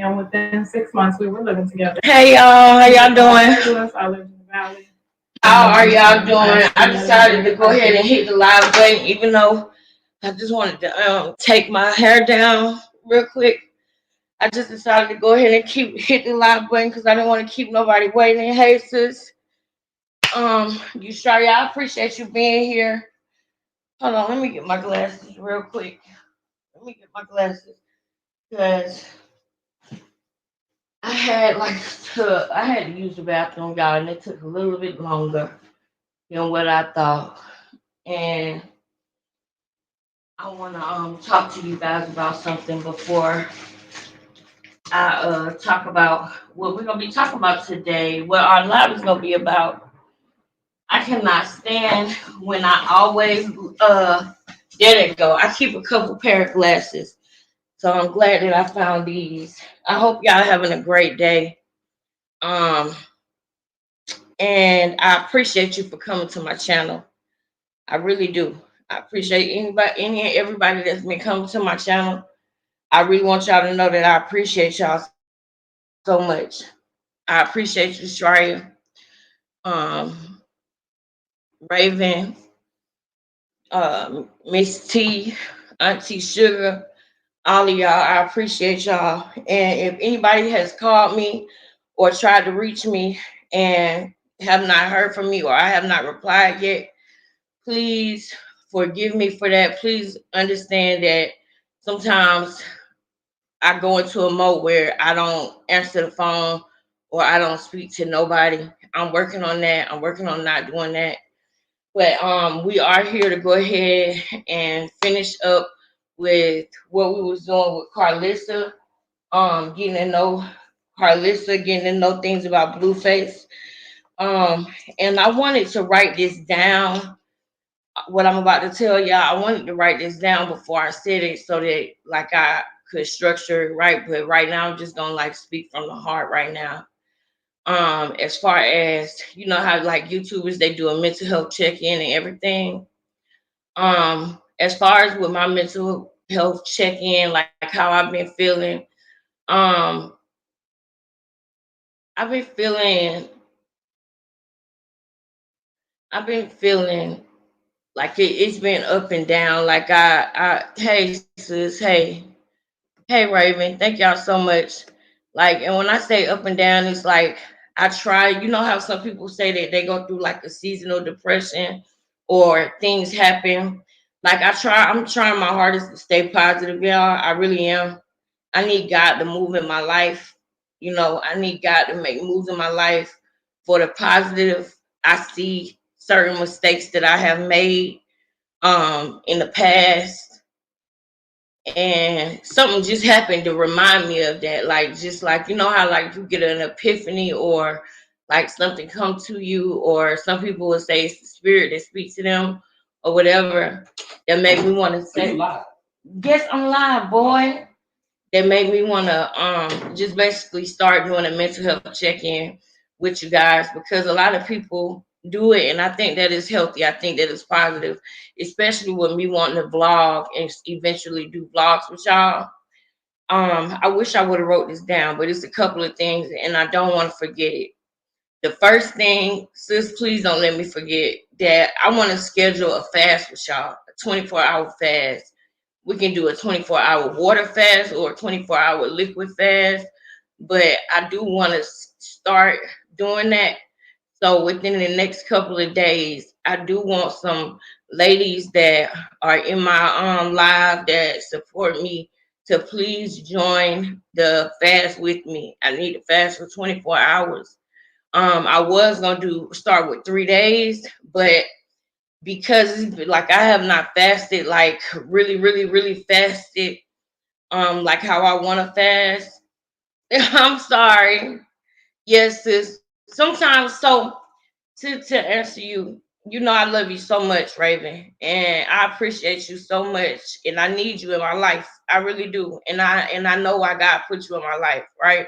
and within 6 months we were living together. Hey y'all, how y'all doing? I lived in the valley. How are y'all doing? I decided to go ahead and hit the live button, even though I just wanted to take my hair down real quick. I just decided to go ahead and hit the live button because I didn't want to keep nobody waiting. Hey sis, you sure? I appreciate you being here. Hold on, let me get my glasses real quick. Let me get my glasses because I had to use the bathroom, y'all, and it took a little bit longer than what I thought. And I want to talk to you guys about something before I talk about what we're gonna be talking about today. What our live is gonna be about. I cannot stand when I always there they go. I keep a couple pair of glasses, so I'm glad that I found these. I hope y'all having a great day. Um, and I appreciate you for coming to my channel. I really do. I appreciate any and everybody that's been coming to my channel. I really want y'all to know that I appreciate y'all so much. I appreciate you, Shreya, um, Raven, Miss T, Auntie Sugar, all of y'all. I appreciate y'all. And if anybody has called me or tried to reach me and have not heard from me or I have not replied yet, please forgive me for that. Please understand that sometimes I go into a mode where I don't answer the phone or I don't speak to nobody. I'm working on that. I'm working on not doing that. But we are here to go ahead and finish up with what we was doing with Carlissa. Getting to know Carlissa, getting to know things about Blueface. Um, and I wanted to write this down. What I'm about to tell y'all, I wanted to write this down before I said it so that like I could structure it right. But right now I'm just gonna like speak from the heart right now. As far as you know how like YouTubers they do a mental health check-in and everything. As far as with my mental health check-in, like how I've been feeling, um, I've been feeling I've been feeling like it's been up and down. Like hey sis, hey Raven, thank y'all so much. Like, and when I say up and down, it's like I try. You know how some people say that they go through like a seasonal depression or things happen. Like I'm trying my hardest to stay positive, y'all. I really am. I need God to move in my life. You know, I need God to make moves in my life for the positive. I see certain mistakes that I have made in the past and something just happened to remind me of that. Like just like you know how like you get an epiphany or like something come to you or some people would say it's the spirit that speaks to them or whatever that make me want to say yes I'm live boy that made me want to just basically start doing a mental health check-in with you guys because a lot of people do it and I think that is healthy. I think that is positive, especially with me wanting to vlog and eventually do vlogs with y'all. I wish I would have wrote this down, but it's a couple of things and I don't want to forget it. The first thing, sis, please don't let me forget that I want to schedule a fast with y'all, a 24-hour fast. We can do a 24-hour water fast or a 24-hour liquid fast, but I do want to start doing that. So within the next couple of days, I do want some ladies that are in my live that support me to please join the fast with me. I need to fast for 24 hours. I was gonna start with 3 days, but because like I have not fasted like really fasted like how I want to fast. I'm sorry. Yes, sis. Sometimes so to answer you, you know I love you so much, Raven, and I appreciate you so much, and I need you in my life. I really do, and I know why God put you in my life, right?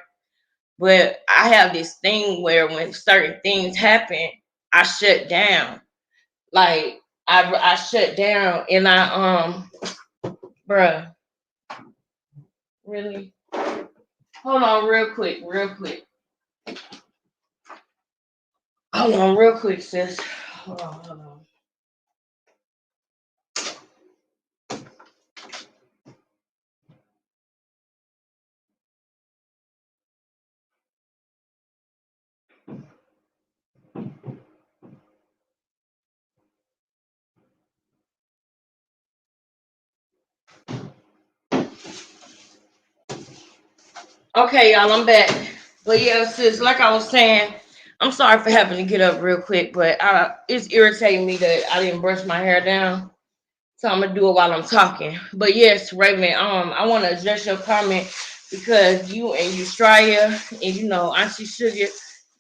But I have this thing where when certain things happen, I shut down. Like I shut down and bruh, really? Hold on real quick, Hold on real quick, sis. Hold on. Okay, y'all, I'm back. But yeah, sis, like I was saying, I'm sorry for having to get up real quick, but it's irritating me that I didn't brush my hair down. So I'm gonna do it while I'm talking. But yes, Raven, I want to address your comment because you and Eustralia and Auntie Sugar,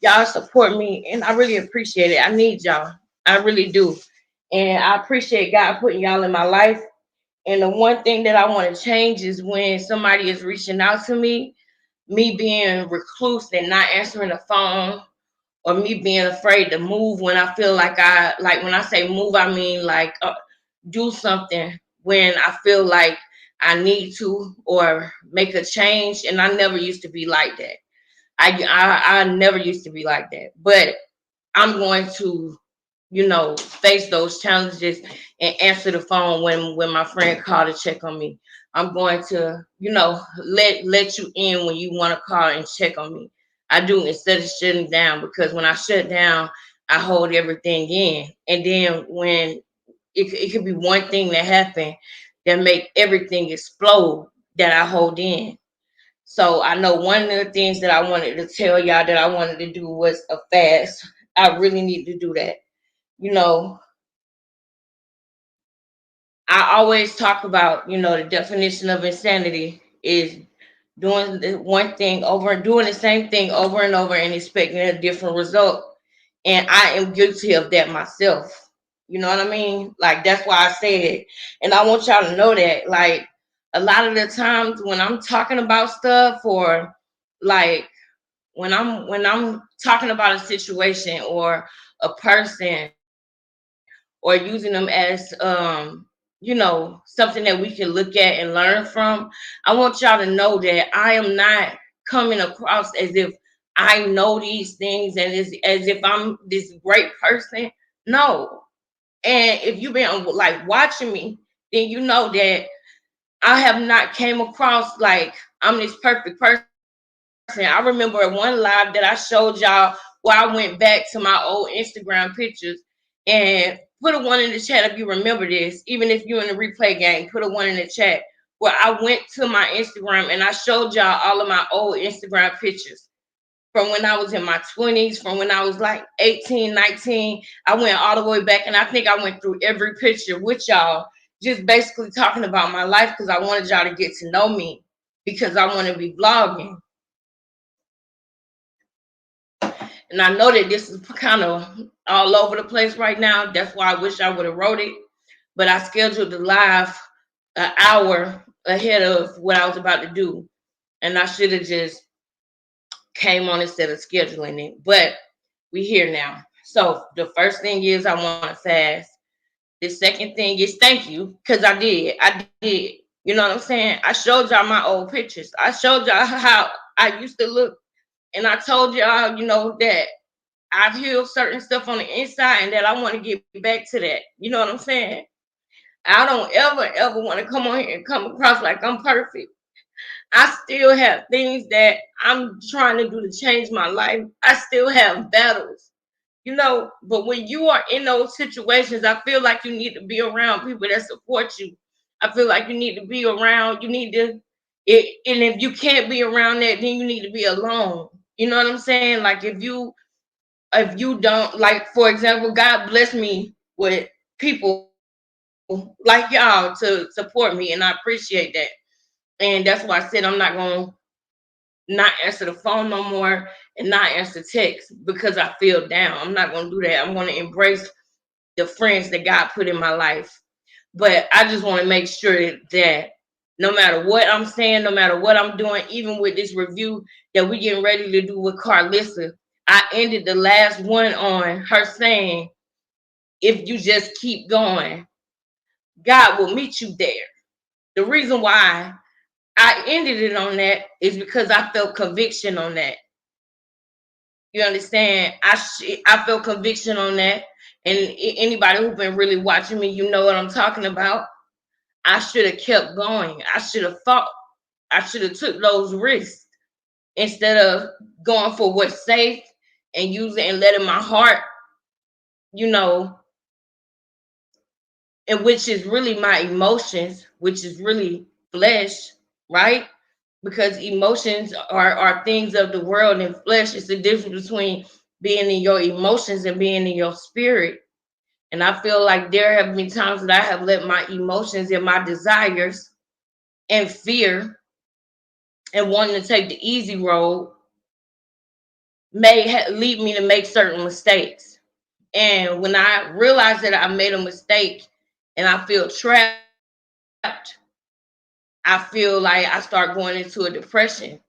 y'all support me, and I really appreciate it. I need y'all, I really do, and I appreciate God putting y'all in my life. And the one thing that I want to change is when somebody is reaching out to me being recluse and not answering the phone, or me being afraid to move when I feel like when I say move, I mean like do something when I feel like I need to or make a change. And I never used to be like that. I never used to be like that. But I'm going to face those challenges and answer the phone when my friend called to check on me. I'm going to, let you in when you want to call and check on me. I do, instead of shutting down, because when I shut down, I hold everything in. And then when it could be one thing that happened that make everything explode that I hold in. So I know one of the things that I wanted to tell y'all that I wanted to do was a fast. I really need to do that. You know, I always talk about, the definition of insanity is doing the one thing over and doing the same thing over and over and expecting a different result. And I am guilty of that myself. You know what I mean? Like, that's why I said it. And I want y'all to know that, like, a lot of the times when I'm talking about stuff, or like when I'm talking about a situation or a person, or using them as something that we can look at and learn from, I want y'all to know that I am not coming across as if I know these things and as if I'm this great person. No. And if you've been like watching me, then you know that I have not came across like I'm this perfect person. I remember one live that I showed y'all where I went back to my old Instagram pictures and put a one in the chat if you remember this. Even if you're in the replay game, put a one in the chat where I went to my Instagram and I showed y'all all of my old Instagram pictures from when I was in my 20s, from when I was like 18, 19. I went all the way back, and I think I went through every picture with y'all, just basically talking about my life because I wanted y'all to get to know me, because I want to be vlogging. And I know that this is kind of all over the place right now. That's why I wish I would have wrote it. But I scheduled the live an hour ahead of what I was about to do. And I should have just came on instead of scheduling it. But we here now. So the first thing is I want to fast. The second thing is thank you, because I did. I did. You know what I'm saying? I showed y'all my old pictures. I showed y'all how I used to look. And I told y'all, that I've healed certain stuff on the inside and that I want to get back to that. You know what I'm saying? I don't ever want to come on here and come across like I'm perfect. I still have things that I'm trying to do to change my life. I still have battles, but when you are in those situations, I feel like you need to be around people that support you. I feel like you need to be around, and if you can't be around that, then you need to be alone. You know what I'm saying? Like, if you don't, like, for example, God bless me with people like y'all to support me, and I appreciate that. And that's why I said I'm not gonna not answer the phone no more and not answer text because I feel down. I'm not gonna do that. I'm gonna embrace the friends that God put in my life. But I just want to make sure that no matter what I'm saying, no matter what I'm doing, even with this review that we getting ready to do with Carlissa, I ended the last one on her saying, if you just keep going, God will meet you there. The reason why I ended it on that is because I felt conviction on that. You understand? I felt conviction on that, and anybody who's been really watching me, you know what I'm talking about. I should have kept going. I should have fought. I should have took those risks instead of going for what's safe and using and letting my heart, you know, and which is really my emotions, which is really flesh, right? Because emotions are things of the world, and flesh is the difference between being in your emotions and being in your spirit. And I feel like there have been times that I have let my emotions and my desires and fear and wanting to take the easy road lead me to make certain mistakes. And when I realized that I made a mistake and I feel trapped, I feel like I start going into a depression.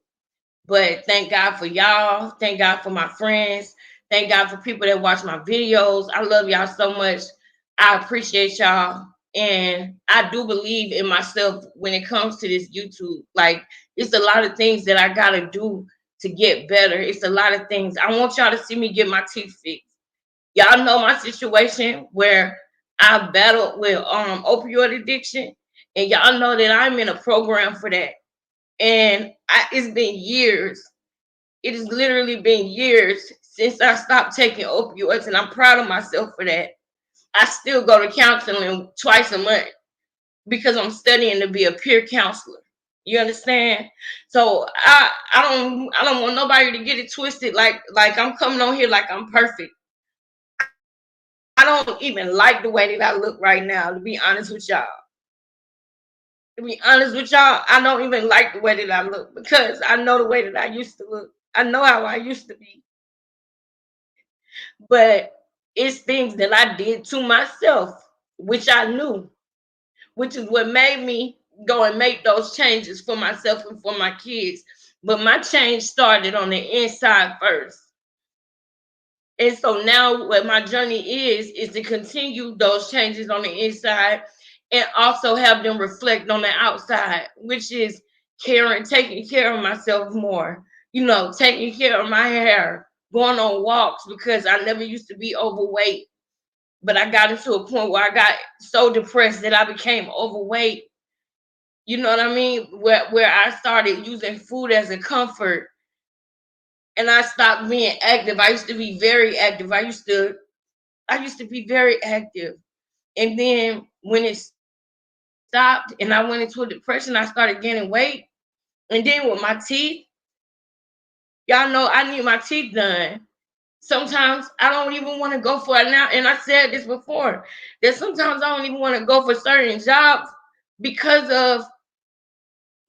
But thank God for y'all. Thank God for my friends. Thank God for people that watch my videos. I love y'all so much. I appreciate y'all. And I do believe in myself when it comes to this YouTube. Like, it's a lot of things that I got to do to get better. It's a lot of things. I want y'all to see me get my teeth fixed. Y'all know my situation where I battled with opioid addiction. And y'all know that I'm in a program for that. And it's been years. It has literally been years since I stopped taking opioids, and I'm proud of myself for that. I still go to counseling twice a month because I'm studying to be a peer counselor. You understand? So I don't want nobody to get it twisted like I'm coming on here like I'm perfect. I don't even like the way that I look right now, to be honest with y'all. To be honest with y'all, I don't even like the way that I look because I know the way that I used to look. I know how I used to be. But it's things that I did to myself, which I knew, which is what made me go and make those changes for myself and for my kids. But my change started on the inside first. And so now what my journey is to continue those changes on the inside and also have them reflect on the outside, which is taking care of myself more, taking care of my hair, going on walks because I never used to be overweight. But I got into a point where I got so depressed that I became overweight. You know what I mean? Where I started using food as a comfort and I stopped being active. I used to be very active. I used to be very active. And then when it stopped and I went into a depression, I started gaining weight. And then with my teeth, y'all know I need my teeth done. Sometimes I don't even want to go for it now. And I said this before that sometimes I don't even want to go for certain jobs because of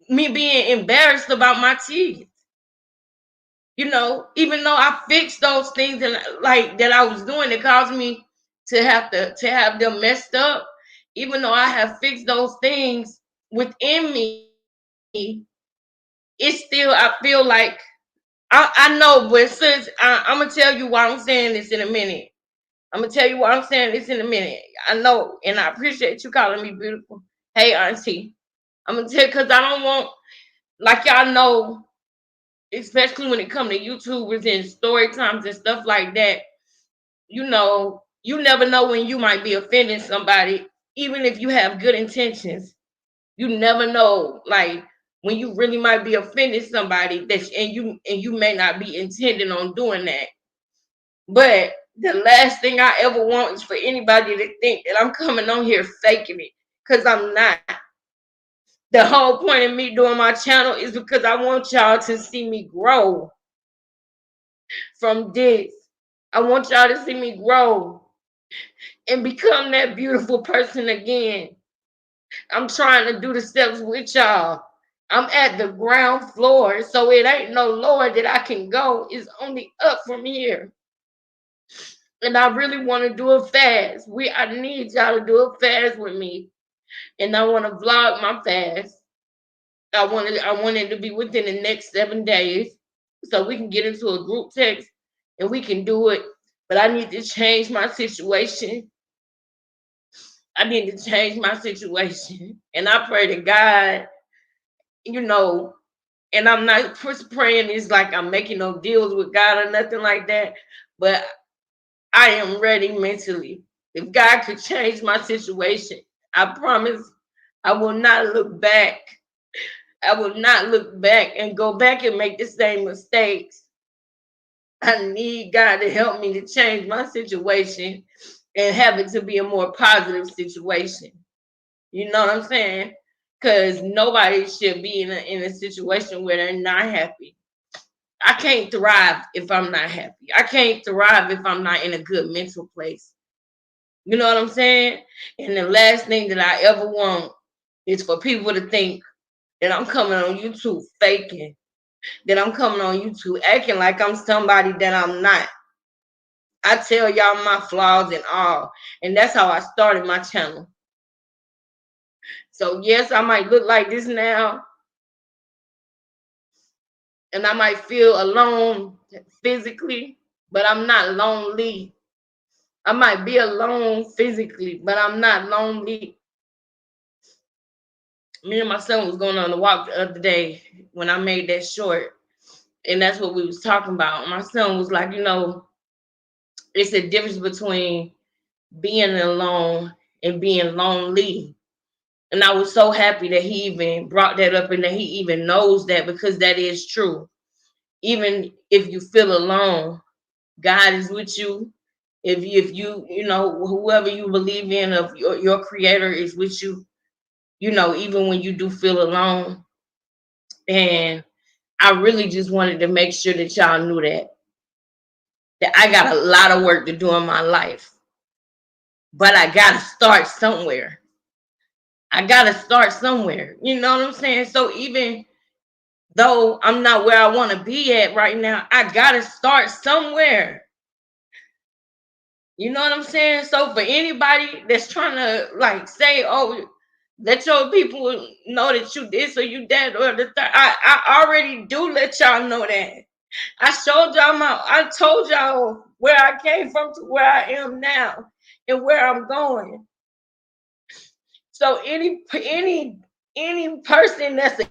me being embarrassed about my teeth. Even though I fixed those things and like that I was doing that caused me to have them messed up, even though I have fixed those things within me, it's still I feel like I know, but since I'm gonna tell you why I'm saying this in a minute. I'm gonna tell you why I'm saying this in a minute. I know, and I appreciate you calling me beautiful. Hey, Auntie. I'm gonna tell because I don't want, like y'all know, especially when it comes to YouTubers and story times and stuff like that. You never know when you might be offending somebody, even if you have good intentions. You never know, like when you really might be offending somebody and you may not be intending on doing that. But the last thing I ever want is for anybody to think that I'm coming on here faking it, because I'm not. The whole point of me doing my channel is because I want y'all to see me grow from this. I want y'all to see me grow and become that beautiful person again. I'm trying to do the steps with y'all. I'm at the ground floor, so it ain't no lower that I can go. It's only up from here. And I really want to do it fast. I need y'all to do it fast with me. And I want to vlog my fast. I want it to be within the next 7 days, so we can get into a group text and we can do it. But I need to change my situation. I need to change my situation. And I pray to God you know, and I'm not praying it's like I'm making no deals with God or nothing like that, but I am ready mentally. If God could change my situation, I promise I will not look back. I will not look back and go back and make the same mistakes. I need God to help me to change my situation and have it to be a more positive situation. You know what I'm saying? Because nobody should be in a situation where they're not happy. I can't thrive if I'm not happy. I can't thrive if I'm not in a good mental place. You know what I'm saying? And the last thing that I ever want is for people to think that I'm coming on YouTube faking, that I'm coming on YouTube acting like I'm somebody that I'm not. I tell y'all my flaws and all. And that's how I started my channel. So yes, I might look like this now, and I might feel alone physically, but I'm not lonely. I might be alone physically, but I'm not lonely. Me and my son was going on a walk the other day when I made that short, and that's what we was talking about. My son was like, it's a difference between being alone and being lonely. And I was so happy that he even brought that up and that he even knows that, because that is true. Even if you feel alone, God is with you. If you, whoever you believe in, of your creator is with you, even when you do feel alone. And I really just wanted to make sure that y'all knew that I got a lot of work to do in my life, but I gotta start somewhere. I gotta start somewhere. You know what I'm saying? So even though I'm not where I want to be at right now, I gotta start somewhere. You know what I'm saying? So for anybody that's trying to like say, oh, let your people know that you this or you that or the third, I already do let y'all know that. I told y'all where I came from to where I am now and where I'm going. So any person that's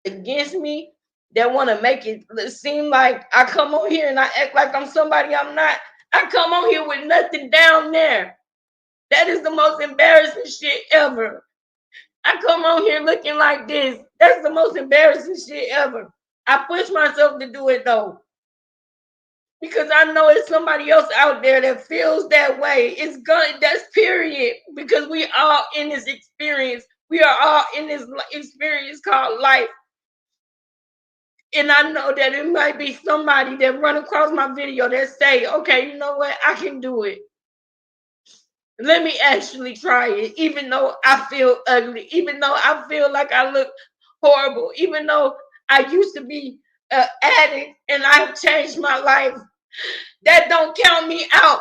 against me that want to make it seem like I come on here and I act like I'm somebody I'm not. I come on here with nothing down there. That is the most embarrassing shit ever. I come on here looking like this. That's the most embarrassing shit ever. I push myself to do it though, because I know it's somebody else out there that feels that way. It's gonna, that's period. Because we all in this experience. We are all in this experience called life. And I know that it might be somebody that run across my video that say, okay, you know what? I can do it. Let me actually try it, even though I feel ugly, even though I feel like I look horrible, even though I used to be an addict and I've changed my life. That don't count me out.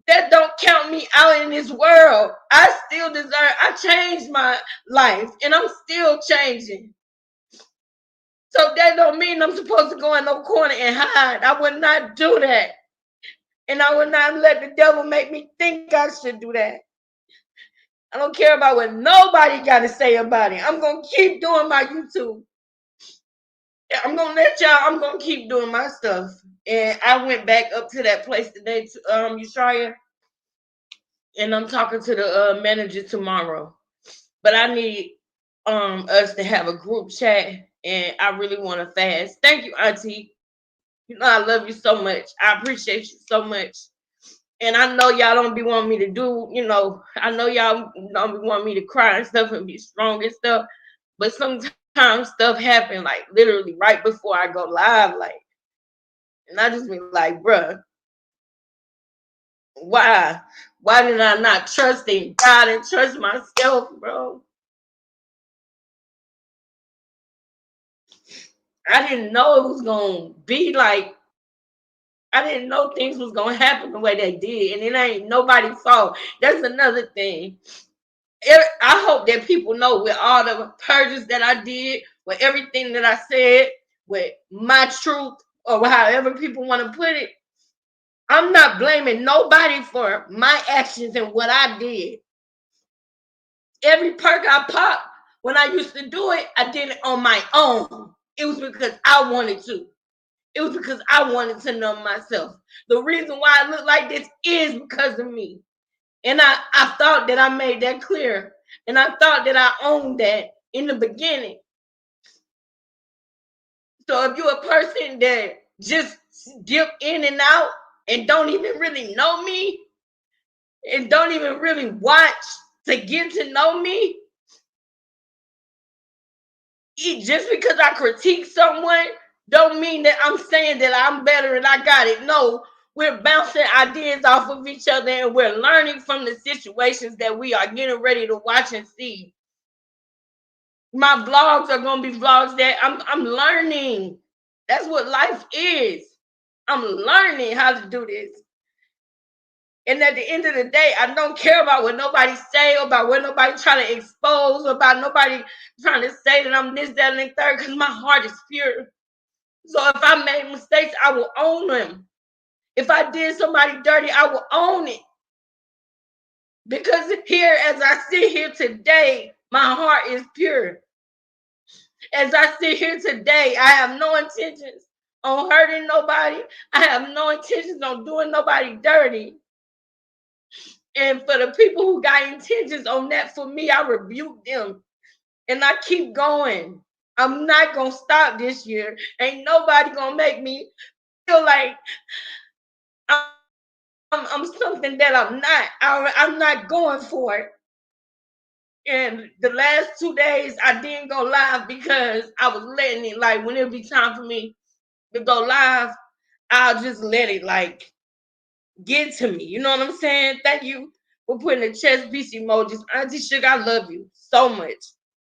That don't count me out in this world. I changed my life and I'm still changing. So that don't mean I'm supposed to go in no corner and hide. I would not do that. And I would not let the devil make me think I should do that. I don't care about what nobody got to say about it. I'm going to keep doing my YouTube. I'm going to I'm going to keep doing my stuff. And I went back up to that place today, Yushraya, and I'm talking to the manager tomorrow. But I need us to have a group chat, and I really want to fast. Thank you, Auntie. You know I love you so much. I appreciate you so much. And I know y'all don't be wanting me to do, I know y'all don't be wanting me to cry and stuff and be strong and stuff. But sometimes stuff happen like literally right before I go live, like, and I just be like, bruh, why? Why did I not trust in God and trust myself, bro? I didn't know it was gonna be like, I didn't know things was gonna happen the way they did, and it ain't nobody's fault. That's another thing. I hope that people know, with all the purges that I did, with everything that I said, with my truth, or however people want to put it, I'm not blaming nobody for my actions and what I did. Every perk I popped When I used to do it, I did it on my own. It was because I wanted to. It was because I wanted to numb myself. The reason why I look like this is because of me. And I thought that I made that clear. And I thought that I owned that in the beginning. So if you're a person that just dip in and out and don't even really know me and don't even really watch to get to know me, just because I critique someone don't mean that I'm saying that I'm better and I got it. No, we're bouncing ideas off of each other and we're learning from the situations that we are getting ready to watch and see. My vlogs are gonna be vlogs that I'm learning. That's what life is. I'm learning how to do this. And at the end of the day, I don't care about what nobody say, about what nobody trying to expose, about nobody trying to say that I'm this, that, and the third, because my heart is pure. So if I made mistakes, I will own them. If I did somebody dirty, I will own it. Because here, as I sit here today, my heart is pure. As I sit here today, I have no intentions on hurting nobody. I have no intentions on doing nobody dirty. And for the people who got intentions on that for me, I rebuke them. And I keep going. I'm not going to stop this year. Ain't nobody going to make me feel like I'm something that I'm not. I'm not going for it. And the last 2 days, I didn't go live because I was letting it, like, when it be time for me to go live, I'll just let it, like, get to me. You know what I'm saying? Thank you for putting the chest piece emojis. Auntie Sugar, I love you so much.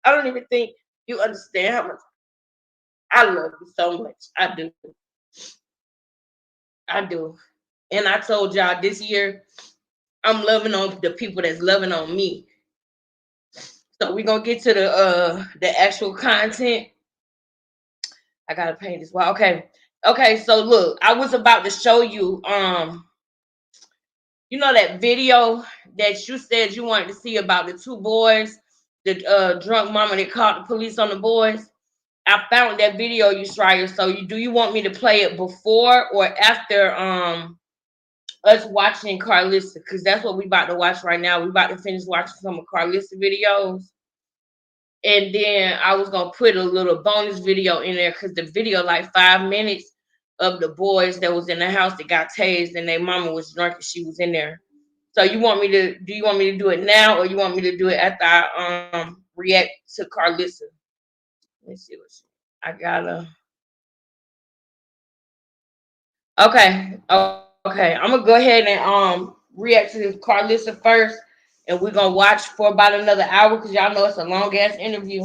I don't even think you understand how much I love you so much. I do. I do. And I told y'all this year, I'm loving on the people that's loving on me. So we're gonna get to the actual content. I gotta paint this. Well, okay. Okay, so look, I was about to show you you know that video that you said you wanted to see about the two boys, the drunk mama that called the police on the boys. I found that video, you Schreier. So do you want me to play it before or after us watching Carlissa? Because that's what we about to watch right now. We about to finish watching some of Carlissa videos. And then I was gonna put a little bonus video in there because the video like 5 minutes of the boys that was in the house that got tased and their mama was drunk and she was in there. So do you want me to do it now or you want me to do it after I react to Carlissa? Let's see I gotta. Okay. I'm gonna go ahead and react to this Carlissa first, and we're gonna watch for about another hour because y'all know it's a long ass interview.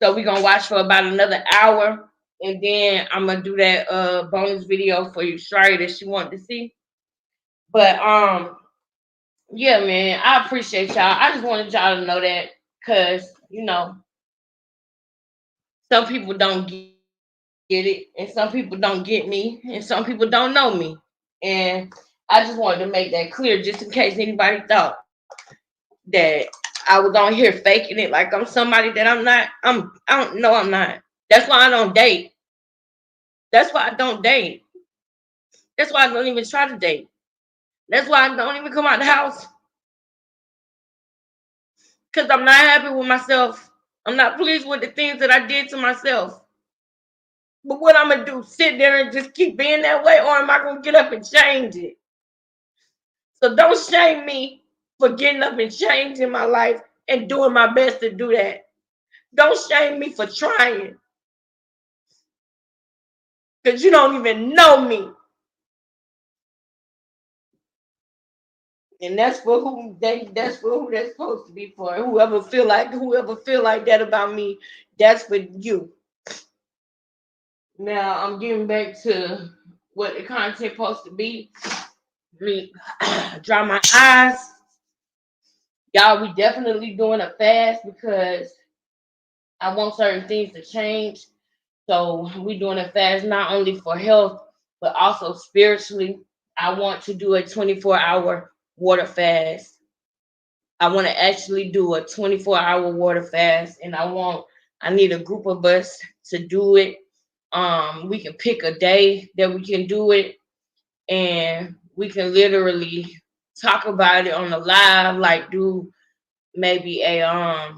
So we're gonna watch for about another hour, and then I'm gonna do that bonus video for you, Shari, that she wanted to see. But yeah, man, I appreciate y'all. I just wanted y'all to know that because some people don't get it, and some people don't get me, and some people don't know me. And I just wanted to make that clear just in case anybody thought that I was on here faking it like I'm somebody that I'm not. I don't know I'm not. That's why I don't date. That's why I don't date. That's why I don't even try to date. That's why I don't even come out the house. Because I'm not happy with myself. I'm not pleased with the things that I did to myself. But what I'm going to do, sit there and just keep being that way, or am I going to get up and change it? So don't shame me for getting up and changing my life and doing my best to do that. Don't shame me for trying. Because you don't even know me. And that's for who that's supposed to be for. Whoever feel like that about me, that's for you. Now I'm getting back to what the content supposed to be. Me dry my eyes. Y'all, we definitely doing a fast because I want certain things to change. So we doing a fast not only for health, but also spiritually. I want to do a 24-hour water fast. I want to actually do a 24-hour water fast, and I need a group of us to do it. We can pick a day that we can do it, and we can literally talk about it on the live, like do maybe a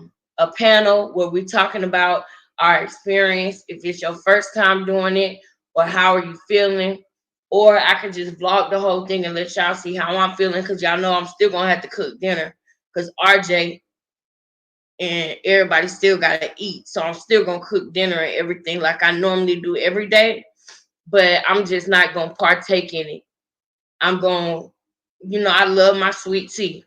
panel where we're talking about our experience, if it's your first time doing it, or how are you feeling. Or I could just vlog the whole thing and let y'all see how I'm feeling, because y'all know I'm still gonna have to cook dinner, because RJ and everybody still gotta eat. So I'm still gonna cook dinner and everything like I normally do every day, but I'm just not gonna partake in it. I'm gonna, I love my sweet tea.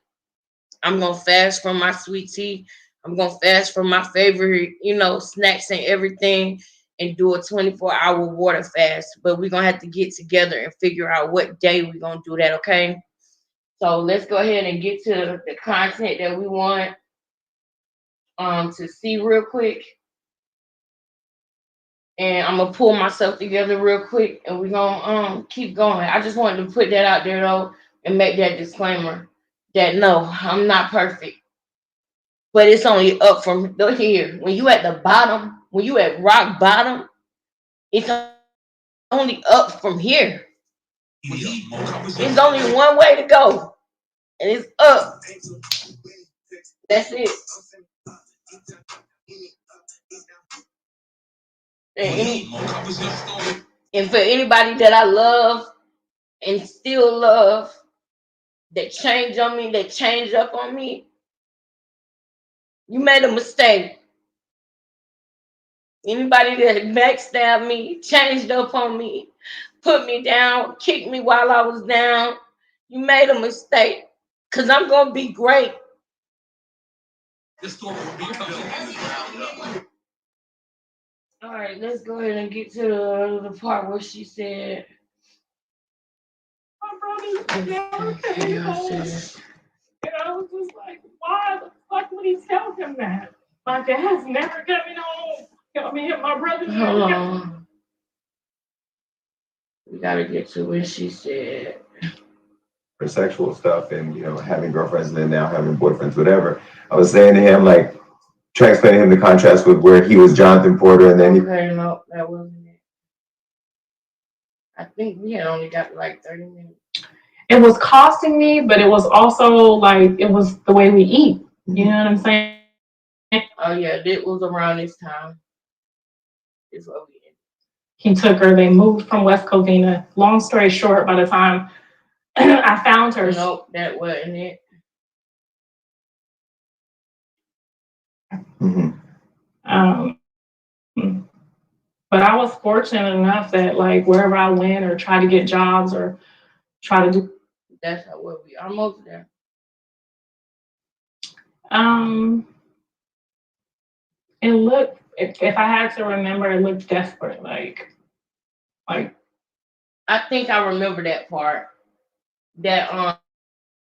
I'm gonna fast from my sweet tea. I'm gonna fast from my favorite, snacks and everything, and do a 24-hour water fast. But we're gonna have to get together and figure out what day we're gonna do that, okay? So let's go ahead and get to the content that we want to see real quick. And I'm gonna pull myself together real quick, and we're gonna keep going. I just wanted to put that out there though, and make that disclaimer that no, I'm not perfect, but it's only up from here. When you at the bottom, when you at rock bottom, it's only up from here. There's only one way to go, and it's up. That's it. And for anybody that I love and still love, that change on me, that change up on me, you made a mistake. Anybody that backstabbed me, changed up on me, put me down, kicked me while I was down, you made a mistake. Because I'm going to be great. All right, let's go ahead and get to the part where she said, My brother never came home. And I was just like, why the fuck would he tell him that? My dad's never coming home. I mean, my brother's never hold coming on. home. We got to get to where she said, for sexual stuff and, having girlfriends and then now having boyfriends, whatever. I was saying to him, like, trying to explain to him the contrast with where he was Jonathan Porter and then okay, no, that wasn't it. I think we had only got like 30 minutes. It was costing me, but it was also like, it was the way we eat. You know what I'm saying? Oh, yeah, it was around this time. Is what we did. He took her, they moved from West Covina. Long story short, by the time I found her. Nope, that wasn't it. But I was fortunate enough that, like, wherever I went or try to get jobs or try to do. That's how we almost there. It looked, if I had to remember, it looked desperate. Like. I think I remember that part. That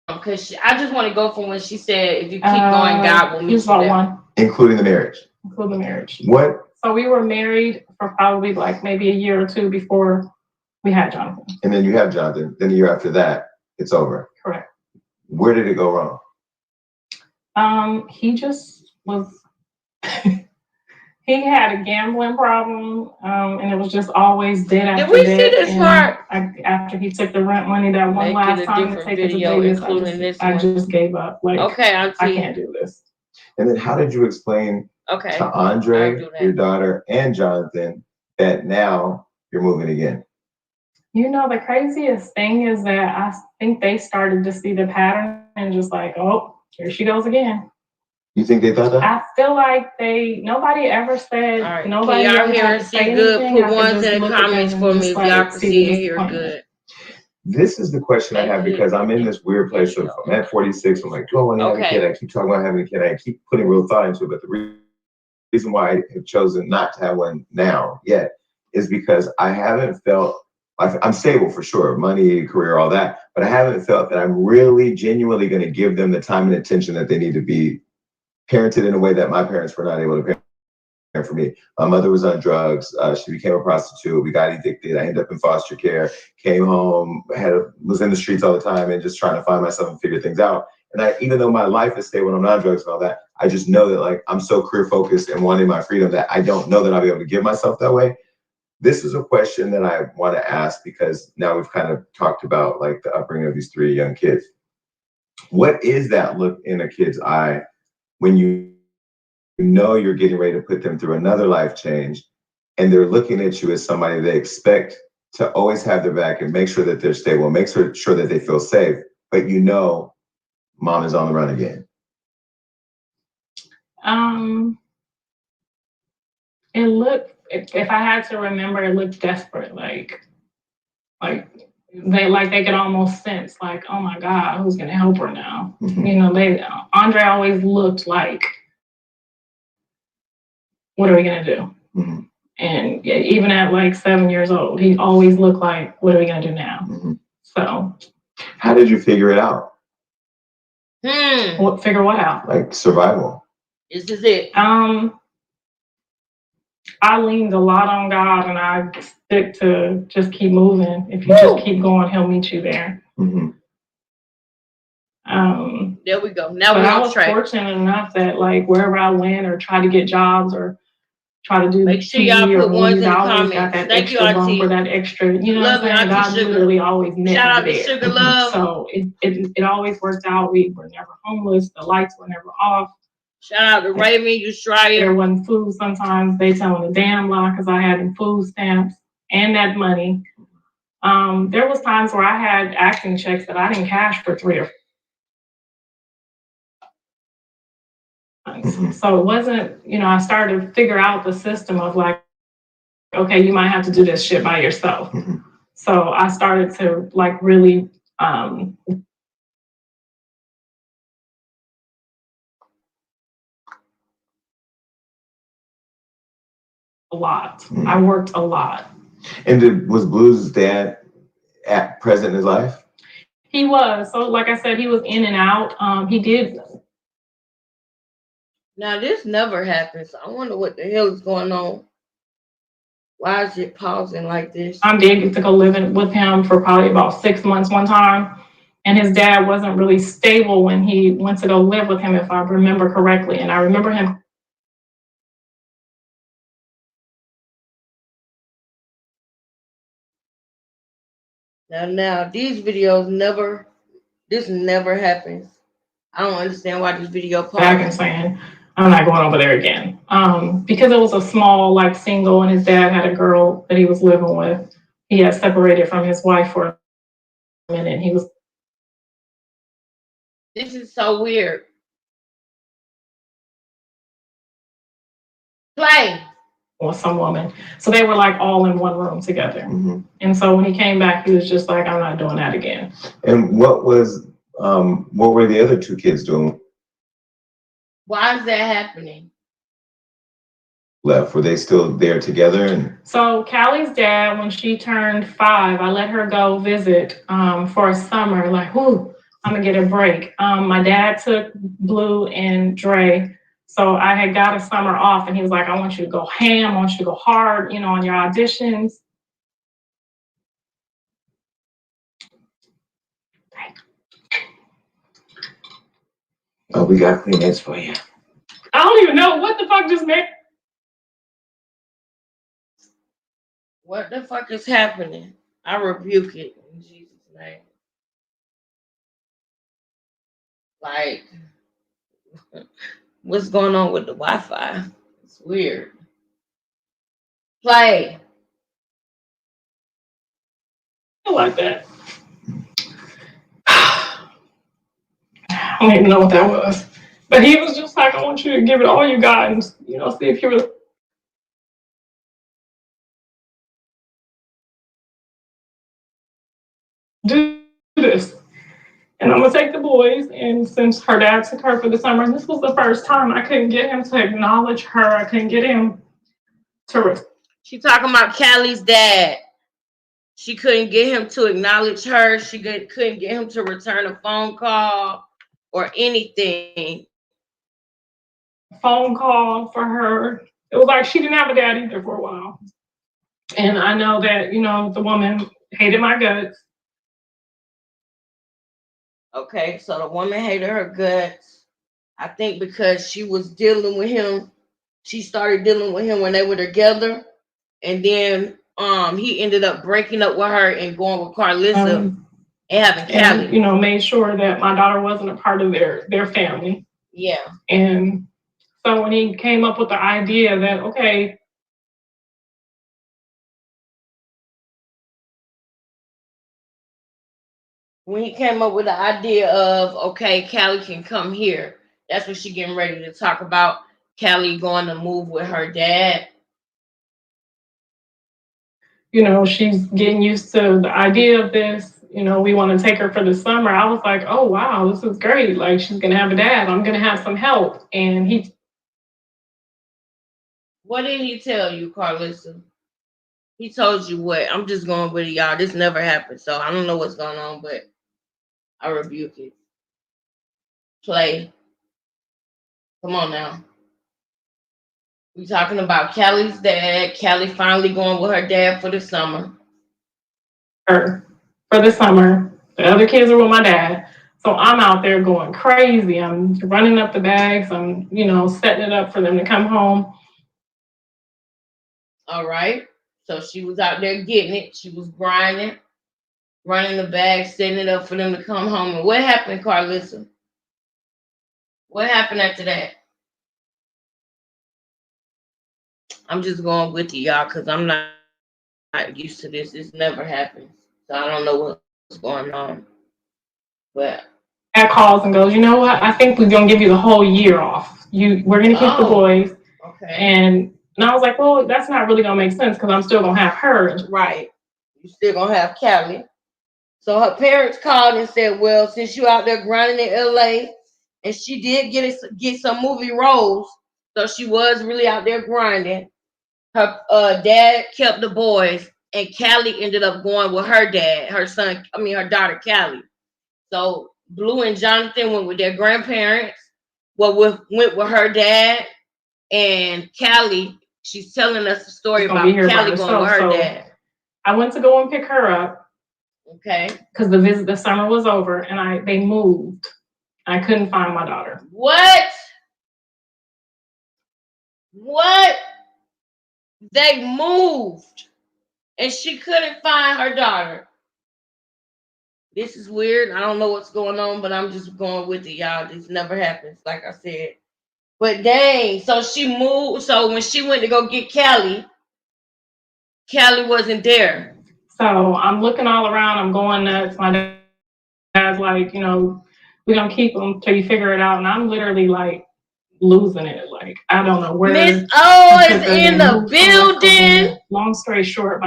because I just want to go from when she said, "If you keep going, God will meet you there." One. Including the marriage. Including the marriage. What? So we were married for probably like maybe a year or two before we had Jonathan. And then you have Jonathan. Then a year after that, it's over. Correct. Where did it go wrong? He just was. He had a gambling problem, and it was just always dead after dead. Did we see this part? After he took the rent money that one last time to take us to Vegas, I just gave up. Like, okay, I can't do this. And then how did you explain to Andre, your daughter, and Jonathan that now you're moving again? The craziest thing is that I think they started to see the pattern and just like, oh, here she goes again. You think they thought that? I feel like nobody ever said, right. Nobody y'all ever hear and see good? Put ones in the comments for me if y'all can see and hear good. This is the question I have because I'm in this weird place of, I'm at 46, I'm like, do I want to have a kid? I keep talking about having a kid, I keep putting real thought into it, but the reason why I have chosen not to have one now yet is because I haven't felt, I'm stable for sure, money, career, all that, but I haven't felt that I'm really genuinely going to give them the time and attention that they need to be parented in a way that my parents were not able to parent for me. My mother was on drugs. She became a prostitute. We got addicted. I ended up in foster care, came home, was in the streets all the time and just trying to find myself and figure things out. And even though my life is stable and I'm not on drugs and all that, I just know that like I'm so career focused and wanting my freedom that I don't know that I'll be able to give myself that way. This is a question that I want to ask because now we've kind of talked about like the upbringing of these 3 young kids. What is that look in a kid's eye when you know you're getting ready to put them through another life change and they're looking at you as somebody they expect to always have their back and make sure that they're stable, make sure that they feel safe, but you know mom is on the run again? It looked, if I had to remember, it looked desperate. Like they could almost sense like, oh my God, who's gonna help her now? Mm-hmm. You know, Andre always looked like, what are we gonna do? Mm-hmm. And even at like 7 years old, he always looked like, what are we gonna do now? Mm-hmm. So, how did you figure it out? Figure what out? Like survival. This is it. I leaned a lot on God, and I stick to just keep moving. If you just keep going, He'll meet you there. Mm-hmm. There we go. Now we're on track. I was fortunate enough that like wherever I went or try to get jobs or try to do make sure y'all put ones in the comments. Got that Thank extra bump or that extra, you know what I'm saying? God literally always met Shout out me to there. Sugar Love. So it always worked out. We were never homeless. The lights were never off. Shout out to Raymond, Australia. There wasn't food. Sometimes they telling a damn lie because I had them food stamps and that money. There was times where I had acting checks that I didn't cash for 3 or 4 months. So it wasn't, you know, I started to figure out the system of like, okay, you might have to do this shit by yourself. So I started to like really a lot. I worked a lot. And was Blue's dad present in his life? He was. So like I said, he was in and out. He did. Now this never happens. I wonder what the hell is going on. Why is it pausing like this? I did to go living with him for probably about 6 months one time. And his dad wasn't really stable when he went to go live with him, if I remember correctly. And I remember him. Now these videos this never happens. I don't understand why this video paused. Back and saying, I'm not going over there again. Because it was a small, like single, and his dad had a girl that he was living with. He had separated from his wife for a minute. He was. This is so weird. Play. Or some woman. So they were like all in one room together. Mm-hmm. And so when he came back, he was just like, I'm not doing that again. And what were the other 2 kids doing? Why is that happening? Left. Were they still there together? And so Callie's dad, when she turned 5, I let her go visit for a summer. Like, whoo, I'm gonna get a break. My dad took Blue and Dre. So I had got a summer off, and he was like, I want you to go ham, I want you to go hard, you know, on your auditions. Oh, we got Kleenex for you. I don't even know what the fuck just made. What the fuck is happening? I rebuke it in Jesus' name. Like, what's going on with the Wi-Fi? It's weird. Play. Like that. I don't even know what that was. But he was just like, I want you to give it all you got and, you know, see if you really do this. And I'm gonna take the boys, and since her dad took her for the summer, and this was the first time I couldn't get him to acknowledge her. I couldn't get him to. She talking about Callie's dad. She couldn't get him to acknowledge her. She couldn't get him to return a phone call or anything. Phone call for her. It was like she didn't have a dad either for a while. And I know that, you know, the woman hated my guts. Okay, so the woman hated her guts. I think because she was dealing with him, she started dealing with him when they were together, and then he ended up breaking up with her and going with Carlissa and having Callie. And made sure that my daughter wasn't a part of their family. Yeah. And so when he came up with the idea that, okay, when he came up with the idea of, okay, Callie can come here, that's what she getting ready to talk about. Callie going to move with her dad. She's getting used to the idea of this. We want to take her for the summer. I was like, oh, wow, this is great. Like, she's going to have a dad. I'm going to have some help. And What did he tell you, Carlissa? He told you what? I'm just going with it, y'all. This never happened, so I don't know what's going on, but I rebuke it. Play. Come on now. We talking about Callie's dad. Callie finally going with her dad for the summer. her for the summer. The other kids are with my dad. So I'm out there going crazy. I'm running up the bags. I'm, setting it up for them to come home. All right. So she was out there getting it. She was grinding, running the bags, setting it up for them to come home. And what happened, Carlissa? What happened after that? I'm just going with you, y'all, because I'm not used to this. This never happens. So I don't know what's going on. But Dad calls and goes, you know what? I think we're gonna give you the whole year off. We're gonna keep the boys. Okay. And I was like, well, that's not really gonna make sense because I'm still gonna have her. Right. You still gonna have Callie. So her parents called and said, well, since you out there grinding in LA, and she did get some movie roles, so she was really out there grinding. Her dad kept the boys, and Callie ended up going with her dad, her daughter Callie. So Blue and Jonathan went with their grandparents. Went with her dad, and Callie. She's telling us the story about Callie going with her dad. I went to go and pick her up. Okay. Because the summer was over, and they moved. I couldn't find my daughter. What? They moved, and she couldn't find her daughter. This is weird. I don't know what's going on, but I'm just going with it, y'all. This never happens, like I said. But dang, so she moved. So when she went to go get Callie wasn't there. So I'm looking all around. I'm going nuts. My dad's like, we're gonna keep them till you figure it out. And I'm literally like losing it. Like, I don't know where. Miss O is in the building. Long story short,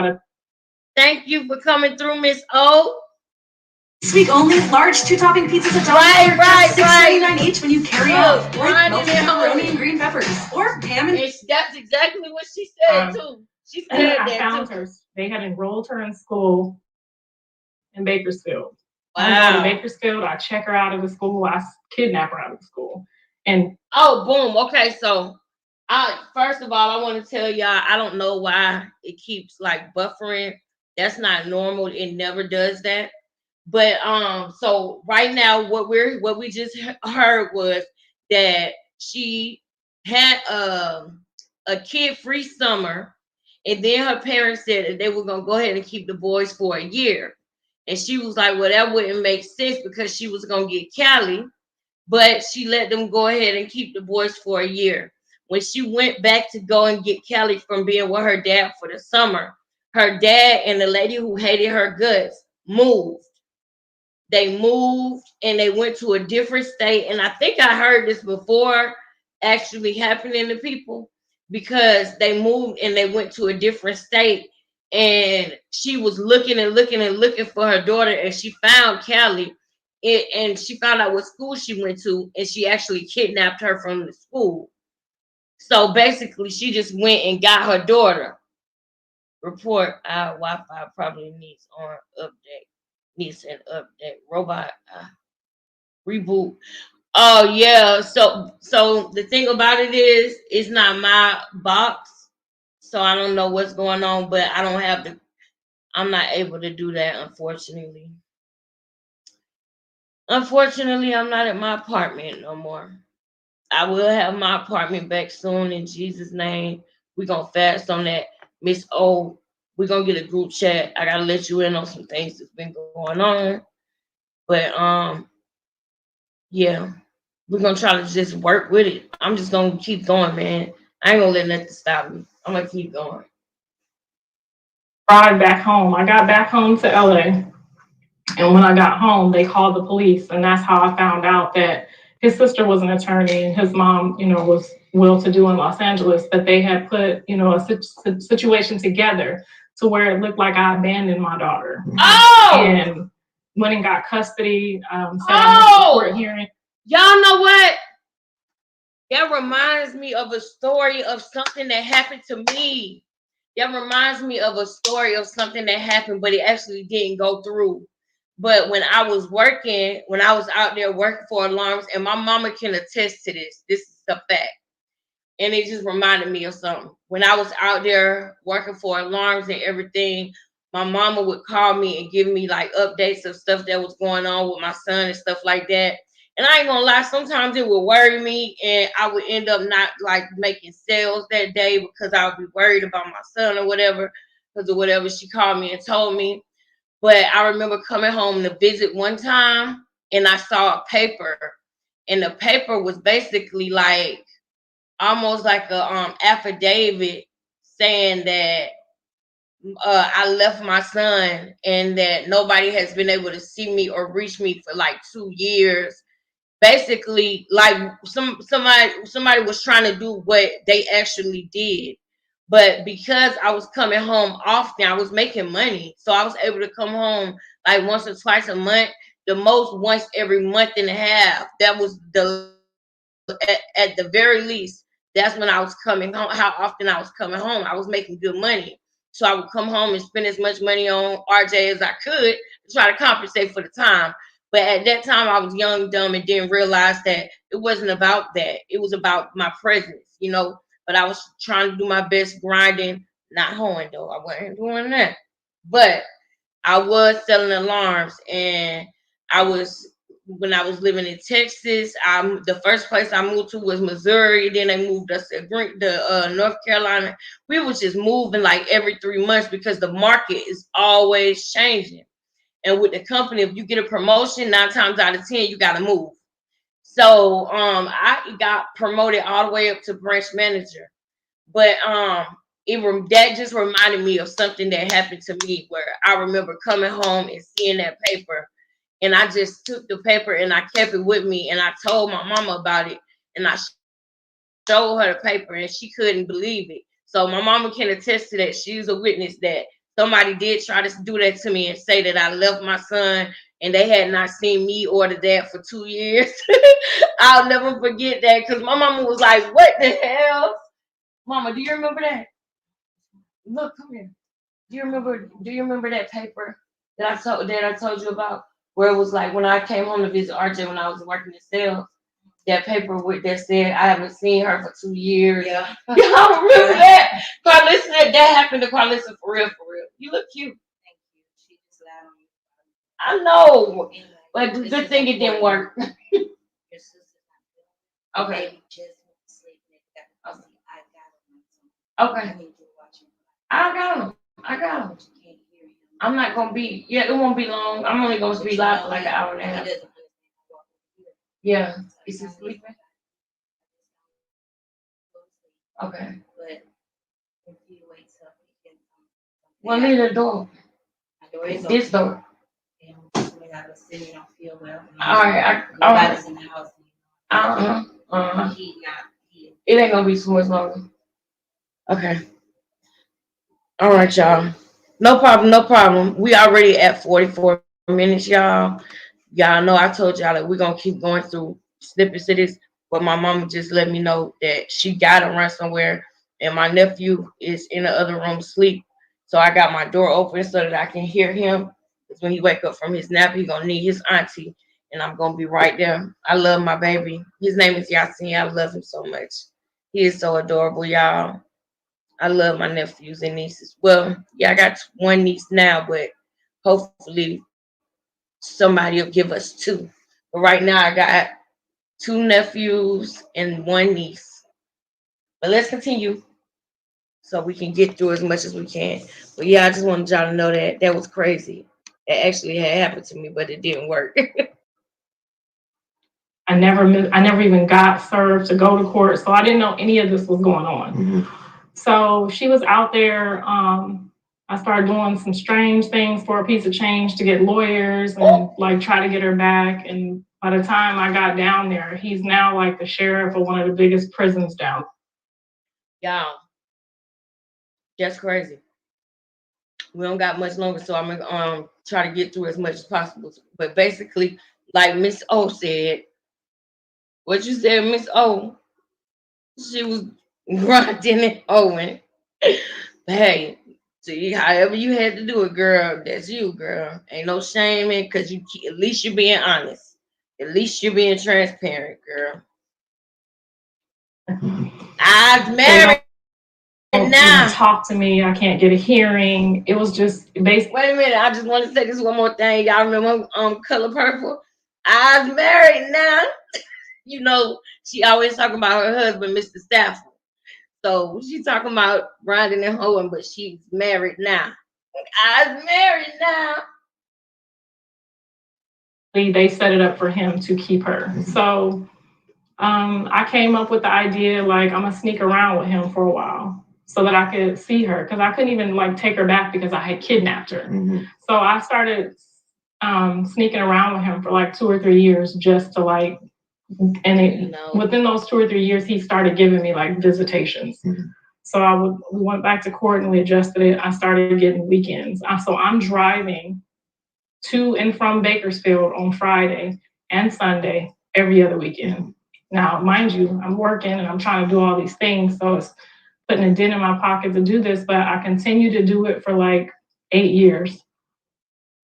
thank you for coming through, Miss O. This week only, large 2-topping pizzas at $6.99 each when you carry out. Like melted pepperoni and green peppers. Or ham and... That's exactly what she said, too. She said I found her. They had enrolled her in school in Bakersfield. Wow. I go to Bakersfield. I check her out of the school. I kidnap her out of the school. And boom. Okay, so first of all, I want to tell y'all, I don't know why it keeps like buffering. That's not normal. It never does that. But so right now, what we just heard was that she had a kid-free summer, and then her parents said that they were gonna go ahead and keep the boys for a year. And she was like, well, that wouldn't make sense because she was gonna get Callie, but she let them go ahead and keep the boys for a year. When she went back to go and get Callie from being with her dad for the summer, her dad and the lady who hated her guts moved. They moved and they went to a different state. And I think I heard this before actually happening to people, because they moved and they went to a different state, and she was looking and looking and looking for her daughter, and she found Callie, and she found out what school she went to, and she actually kidnapped her from the school. So basically she just went and got her daughter. Report, our Wi-Fi probably needs on update. Needs an update. Robot reboot. Oh yeah. So the thing about it is, it's not my box, so I don't know what's going on. But I'm not able to do that, unfortunately. Unfortunately, I'm not at my apartment no more. I will have my apartment back soon in Jesus' name. We're gonna fast on that. Miss O, we're gonna get a group chat. I gotta let you in on some things that's been going on. But yeah, we're gonna try to just work with it. I'm just gonna keep going, man. I ain't gonna let nothing stop me. I'm gonna keep going. Ride back home. I got back home to LA. And when I got home, they called the police. And that's how I found out that his sister was an attorney and his mom, was well-to-do in Los Angeles, that they had put, a situation together to where it looked like I abandoned my daughter. Oh! And went and got custody, set up a court hearing. Y'all know what? That reminds me of a story of something that happened to me. That reminds me of a story of something that happened, but it actually didn't go through. But when I was out there working for alarms, and my mama can attest to this, this is a fact. And it just reminded me of something. When I was out there working for alarms and everything, my mama would call me and give me like updates of stuff that was going on with my son and stuff like that. And I ain't gonna lie, sometimes it would worry me and I would end up not like making sales that day because I would be worried about my son or whatever, because of whatever she called me and told me. But I remember coming home to visit one time and I saw a paper, and the paper was basically like almost like a affidavit saying that I left my son and that nobody has been able to see me or reach me for like 2 years. Basically, like somebody was trying to do what they actually did. But because I was coming home often, I was making money. So I was able to come home like once or twice a month, the most once every month and a half. That was at the very least, that's when I was coming home, how often I was coming home. I was making good money. So I would come home and spend as much money on RJ as I could to try to compensate for the time. But at that time, I was young, dumb, and didn't realize that it wasn't about that. It was about my presence. But I was trying to do my best grinding, not hoeing though. I wasn't doing that. But I was selling alarms, and when I was living in Texas, the first place I moved to was Missouri. Then they moved us to North Carolina. We was just moving like every 3 months because the market is always changing. And with the company, if you get a promotion, 9 times out of 10, you got to move. So I got promoted all the way up to branch manager. But that just reminded me of something that happened to me where I remember coming home and seeing that paper. And I just took the paper and I kept it with me. And I told my mama about it. And I showed her the paper and she couldn't believe it. So my mama can attest to that. She's a witness that somebody did try to do that to me and say that I left my son and they had not seen me or the dad for 2 years. I'll never forget that because my mama was like, what the hell? Mama, do you remember that? Look, come here. Do you remember that paper that I told you about? Where it was like when I came home to visit RJ when I was working in sales, that paper that said I haven't seen her for 2 years. Yeah. Y'all remember that? Carlissa, that happened to Carlissa for real, for real. You look cute. Thank you. She just loud on you. I know. But the good thing it didn't work. Your sister's not feeling. Okay. Baby just went to sleep. I got him. Okay. I need you to watch him. I got him. But you can't hear him. I'm not gonna be. Yeah, it won't be long. I'm only gonna be live for like an hour and a half. He doesn't understand. Yeah. Is he sleeping? Okay. But if he wakes up, he can. Well, leave the door. My door is This open. door. And when I was sitting, don't feel well. All right. Nobody's in the house. He not. He. It ain't gonna be too much longer. Okay. All right, y'all. No problem. No problem. We already at 44 minutes, y'all. Y'all know I told y'all that we're gonna keep going through snippets of this, but my mama just let me know that she gotta run somewhere, and my nephew is in the other room asleep. So I got my door open so that I can hear him. Because when he wake up from his nap, he gonna need his auntie, and I'm gonna be right there. I love my baby. His name is Yasin. I love him so much. He is so adorable, y'all. I love my nephews and nieces. Well, yeah, I got one niece now, but hopefully somebody will give us 2. But right now I got 2 nephews and 1 niece. But let's continue so we can get through as much as we can. But yeah, I just wanted y'all to know that that was crazy. It actually had happened to me, but it didn't work. I never even got served to go to court, so I didn't know any of this was going on. Mm-hmm. So she was out there. I started doing some strange things for a piece of change to get lawyers and like try to get her back. And by the time I got down there, he's now like the sheriff of one of the biggest prisons down. Y'all, that's crazy. We don't got much longer, so I'm gonna try to get through as much as possible. But basically, like Miss O said, what you said, Miss O, she was grinding and hoeing. Hey, see, however you had to do it, girl, that's you, girl. Ain't no shame in, because you at least you're being honest. At least you're being transparent, girl. I've married now. Talk to me. I can't get a hearing. It was just basically. Wait a minute. I just want to say this one more thing. Y'all remember Color Purple? I've married now. You know, she always talking about her husband, Mr. Stafford. So she talking about grinding and hoeing, but she's married now. I'm married now. They set it up for him to keep her. So I came up with the idea, like, I'm gonna sneak around with him for a while so that I could see her, because I couldn't even like take her back because I had kidnapped her. Mm-hmm. So I started sneaking around with him for like 2 or 3 years just to like, and within those 2 or 3 years, he started giving me like visitations. Mm-hmm. So we went back to court and we adjusted it. I started getting weekends. So I'm driving to and from Bakersfield on Friday and Sunday every other weekend. Now, mind you, I'm working and I'm trying to do all these things, so it's putting a dent in my pocket to do this, but I continue to do it for like 8 years.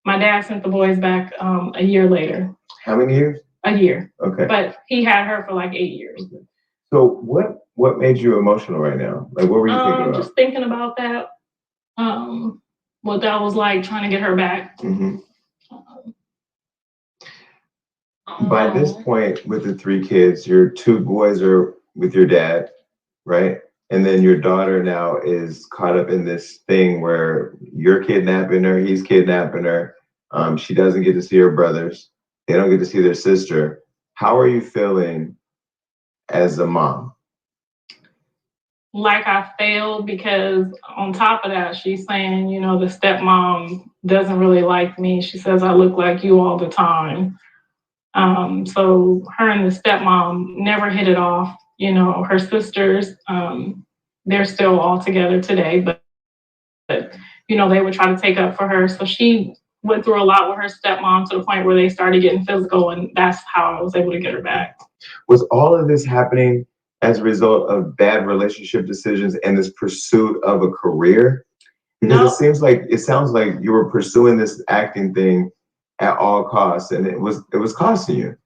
My dad sent the boys back a year later. How many years? A year. Okay. But he had her for like 8 years. So what made you emotional right now? Like, what were you thinking about? Just thinking about that. What that was like, trying to get her back. Mm-hmm. By this point, with the 3 kids, your 2 boys are with your dad, right? And then your daughter now is caught up in this thing where you're kidnapping her, he's kidnapping her. She doesn't get to see her brothers. They don't get to see their sister. How are you feeling as a mom? Like I failed, because on top of that, she's saying, you know, the stepmom doesn't really like me. She says I look like you all the time. So her and the stepmom never hit it off. You know, her sisters, they're still all together today, but you know, they would try to take up for her. So she went through a lot with her stepmom to the point where they started getting physical, and that's how I was able to get her back. Was all of this happening as a result of bad relationship decisions and this pursuit of a career? Because No. it sounds like you were pursuing this acting thing at all costs, and it was costing you.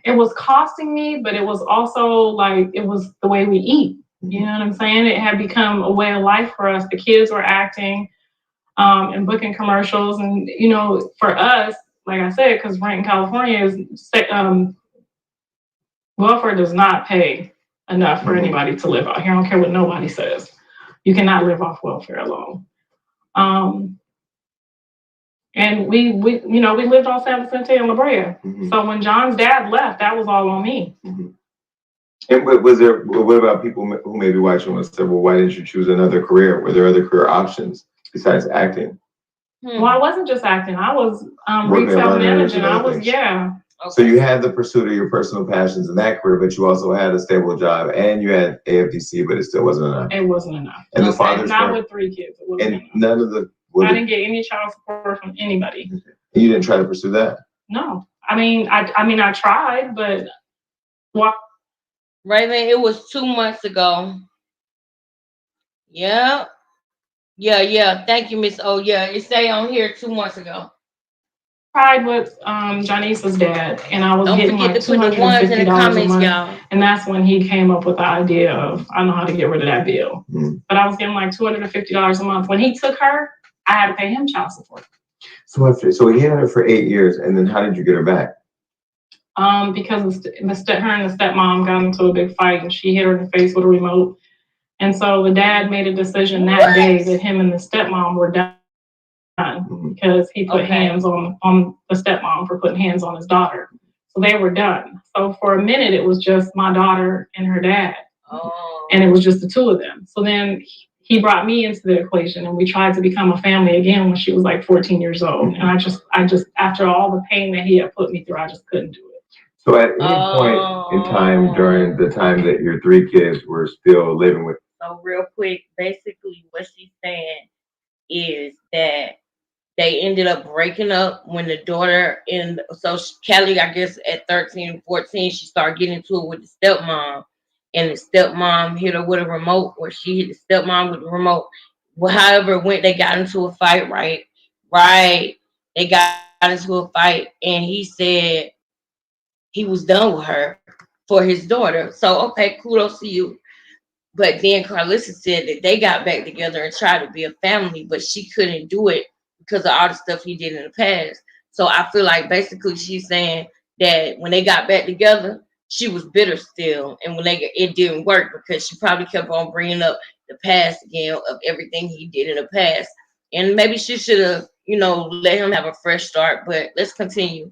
It was costing me, but it was also like, it was the way we eat. You know what I'm saying? It had become a way of life for us. The kids were acting and booking commercials, and you know, for us, like I said, because rent in California is welfare does not pay enough for anybody to live out here. I don't care what nobody says. You cannot live off welfare alone. And we you know, we lived on San Vicente and La Brea. So when John's dad left, that was all on me. And what about people who may be watching and said, well, why didn't you choose another career? Were there other career options besides acting? Well, I wasn't just acting. I was retail managing. I was, yeah. Okay. So you had the pursuit of your personal passions in that career, but you also had a stable job and you had AFDC, but it still wasn't enough. It wasn't enough. And the father's not with 3 kids. It wasn't enough. None of the. I didn't get any child support from anybody. And you didn't try to pursue that? No. I mean, I tried, but what? Raven, it was 2 months ago. Yeah. Thank you, Miss O. Yeah, it say on here 2 months ago. Tried with Janice's dad, and I was Don't getting forget like to put the ones in the comments, y'all. And that's when he came up with the idea of, I know how to get rid of that bill. But I was getting like $250 a month. When he took her, I had to pay him child support. So he had her for 8 years, and then how did you get her back? Because her and the stepmom got into a big fight and she hit her in the face with a remote. And so the dad made a decision that day that him and the stepmom were done because he put hands on the stepmom for putting hands on his daughter. So they were done. So for a minute, it was just my daughter and her dad. And it was just the two of them. So then he brought me into the equation and we tried to become a family again when she was like 14 years old. And I just, after all the pain that he had put me through, I just couldn't do it. So at any point in time during the time that your 3 kids were still living with. So real quick, basically what she's saying is that they ended up breaking up when the daughter so Kelly, I guess at 13, 14, she started getting into it with the stepmom. And the stepmom hit her with a remote, or she hit the stepmom with the remote. Well, however it went, they got into a fight, right? They got into a fight, and he said he was done with her for his daughter. So, okay, kudos to you. But then Carlissa said that they got back together and tried to be a family, but she couldn't do it because of all the stuff he did in the past. So I feel like basically she's saying that when they got back together, she was bitter still, and when it didn't work because she probably kept on bringing up the past again of everything he did in the past, and maybe she should have, let him have a fresh start. But let's continue.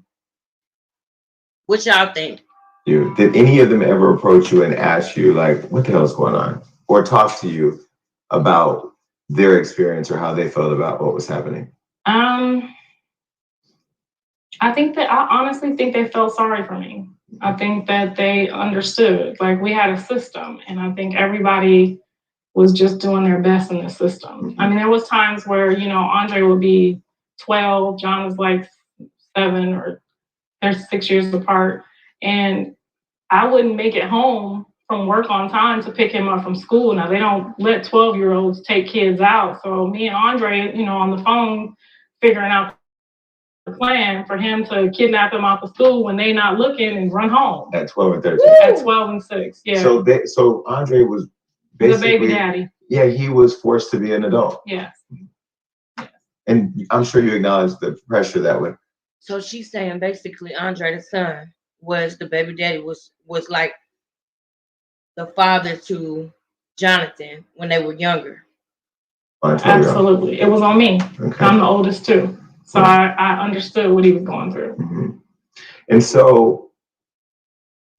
What y'all think? Did any of them ever approach you and ask you like, what the hell is going on, or talk to you about their experience or how they felt about what was happening? I honestly think they felt sorry for me. I think that they understood, like we had a system, and I think everybody was just doing their best in the system. I mean, there was times where, Andre would be 12, John was like 7, or they're 6 years apart. And I wouldn't make it home from work on time to pick him up from school. Now, they don't let 12-year-olds take kids out. So me and Andre, on the phone, figuring out the plan for him to kidnap him out of school when they not looking and run home. At 12 and 13. At 12 and 6, yeah. So Andre was basically the baby daddy. Yeah, he was forced to be an adult. Yes. And I'm sure you acknowledge the pressure that would. So she's saying basically Andre the son was the baby daddy, was like the father to Jonathan when they were younger. Absolutely. It was on me. Okay. I'm the oldest too. So I understood what he was going through. Mm-hmm. And so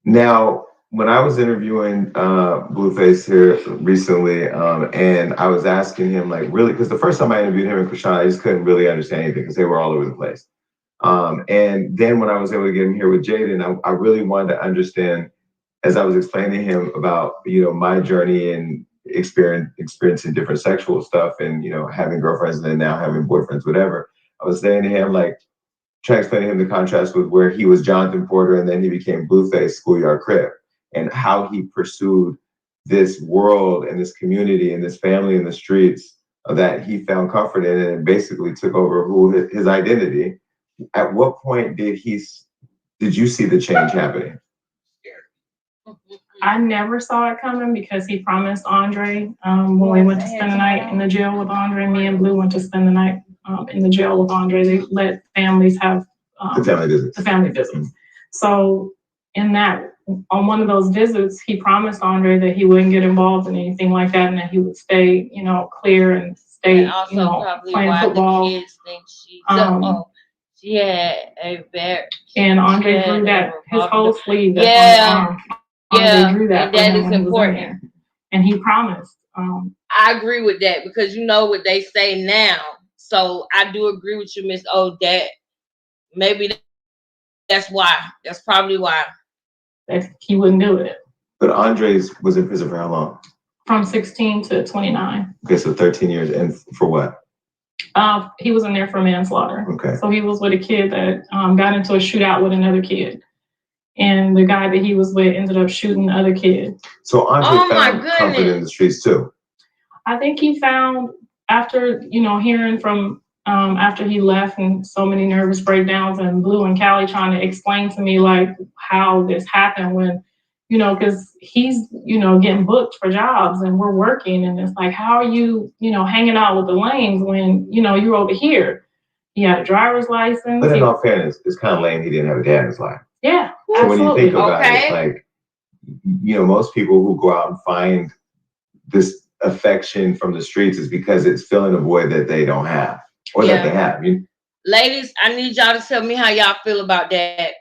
now when I was interviewing Blueface here recently, and I was asking him like really, because the first time I interviewed him and Krishan, I just couldn't really understand anything because they were all over the place. And then when I was able to get him here with Jaden, I really wanted to understand, as I was explaining to him about, my journey and experiencing different sexual stuff and, having girlfriends and then now having boyfriends, whatever. I was saying to him, like, trying to explain to him the contrast with where he was Jonathan Porter and then he became Blueface Schoolyard Crip, and how he pursued this world and this community and this family in the streets that he found comfort in and basically took over his identity. At what point did you see the change happening? I never saw it coming because he promised Andre when we went to spend the night in the jail with Andre. Me and Blue went to spend the night in the jail with Andre. They let families have the family visits. Mm-hmm. So on one of those visits, he promised Andre that he wouldn't get involved in anything like that and that he would stay, clear and stay, and also playing football. The kids think she had a very. And Andre drew that his whole sleeve. Andre drew that. And that is important. And he promised. I agree with that because you know what they say now. So I do agree with you, Miss O, that maybe that's why. That's probably why. He wouldn't do it. But Andre was in prison for how long? From 16 to 29. Okay, so 13 years. And for what? He was in there for manslaughter. Okay. So he was with a kid that got into a shootout with another kid. And the guy that he was with ended up shooting the other kid. So Andre found comfort in the streets too. I think he found, after, hearing from, after he left and so many nervous breakdowns and Blue and Callie trying to explain to me like how this happened when, because he's, getting booked for jobs and we're working and it's like, how are you, hanging out with the lanes when, you're over here? He had a driver's license. But in all fairness, it's kind of lame he didn't have a dad in his life. Yeah, So when you absolutely. think about it, Okay. it's like, you know, when you think about it, it's like, you know, most people who go out and find this affection from the streets is because it's filling a void that they don't have or that they have. Ladies, I need y'all to tell me how y'all feel about that.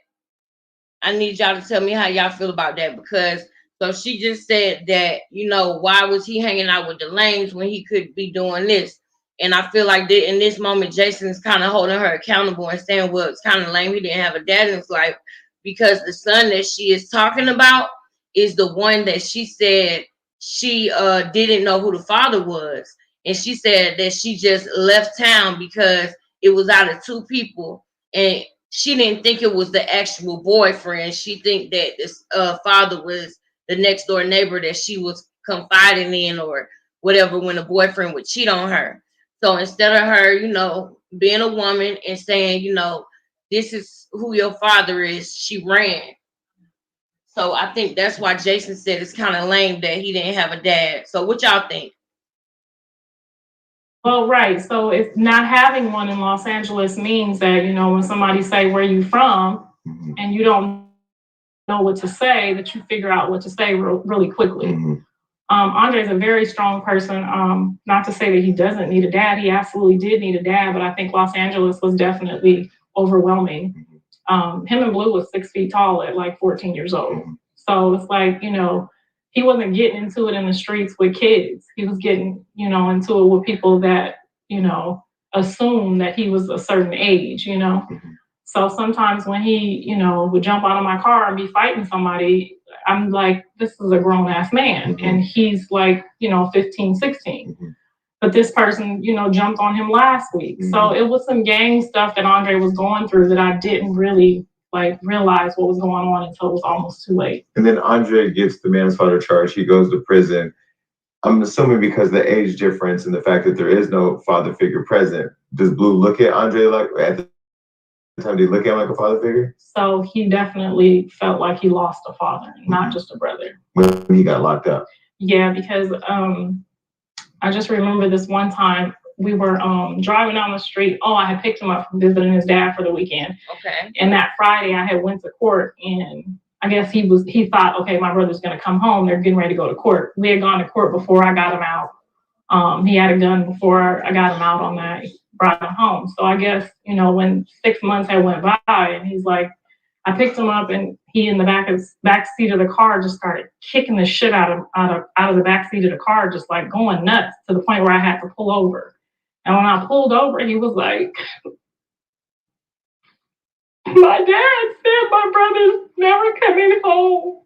I need y'all to tell me how y'all feel about that, because so she just said that, you know, why was he hanging out with the lames when he could be doing this? And I feel like that in this moment, Jason's kind of holding her accountable and saying, well, it's kind of lame he didn't have a dad in his life, because the son that she is talking about is the one that she said she didn't know who the father was. And she said that she just left town because it was out of two people. And she didn't think it was the actual boyfriend. She think that this father was the next door neighbor that she was confiding in or whatever when the boyfriend would cheat on her. So instead of her, you know, being a woman and saying, you know, this is who your father is, she ran. So I think that's why Jason said it's kind of lame that he didn't have a dad. So what y'all think? Well, right. So if not having one in Los Angeles means that, you know, when somebody say, where you from, and you don't know what to say, that you figure out what to say really quickly. Andre's a very strong person. Not to say that he doesn't need a dad. He absolutely did need a dad, but I think Los Angeles was definitely overwhelming. Him and Blue was 6 feet tall at like 14 years old. So it's like, you know, he wasn't getting into it in the streets with kids. He was getting, you know, into it with people that, you know, assume that he was a certain age, you know. So sometimes when he, you know, would jump out of my car and be fighting somebody, I'm like, this is a grown ass man. And he's like, you know, 15, 16. But this person, you know, jumped on him last week. So it was some gang stuff that Andre was going through that I didn't really like realize what was going on until it was almost too late. And then Andre gets the manslaughter charge. He goes to prison. I'm assuming because the age difference and the fact that there is no father figure present, does Blue look at Andre like at the time, did he look at him like a father figure? So he definitely felt like he lost a father, not just a brother. When he got locked up. Yeah, because I just remember this one time we were driving down the street. Oh, I had picked him up from visiting his dad for the weekend. Okay. And that Friday I had went to court, and I guess he thought, okay, my brother's gonna come home. They're getting ready to go to court. We had gone to court before I got him out. He had a gun before I got him out on that, brought him home. So I guess, you know, when 6 months had went by and he's like, I picked him up and he in the back seat of the car just started kicking the shit out of the back seat of the car, just like going nuts to the point where I had to pull over. And when I pulled over, he was like, my dad said my brother's never coming home.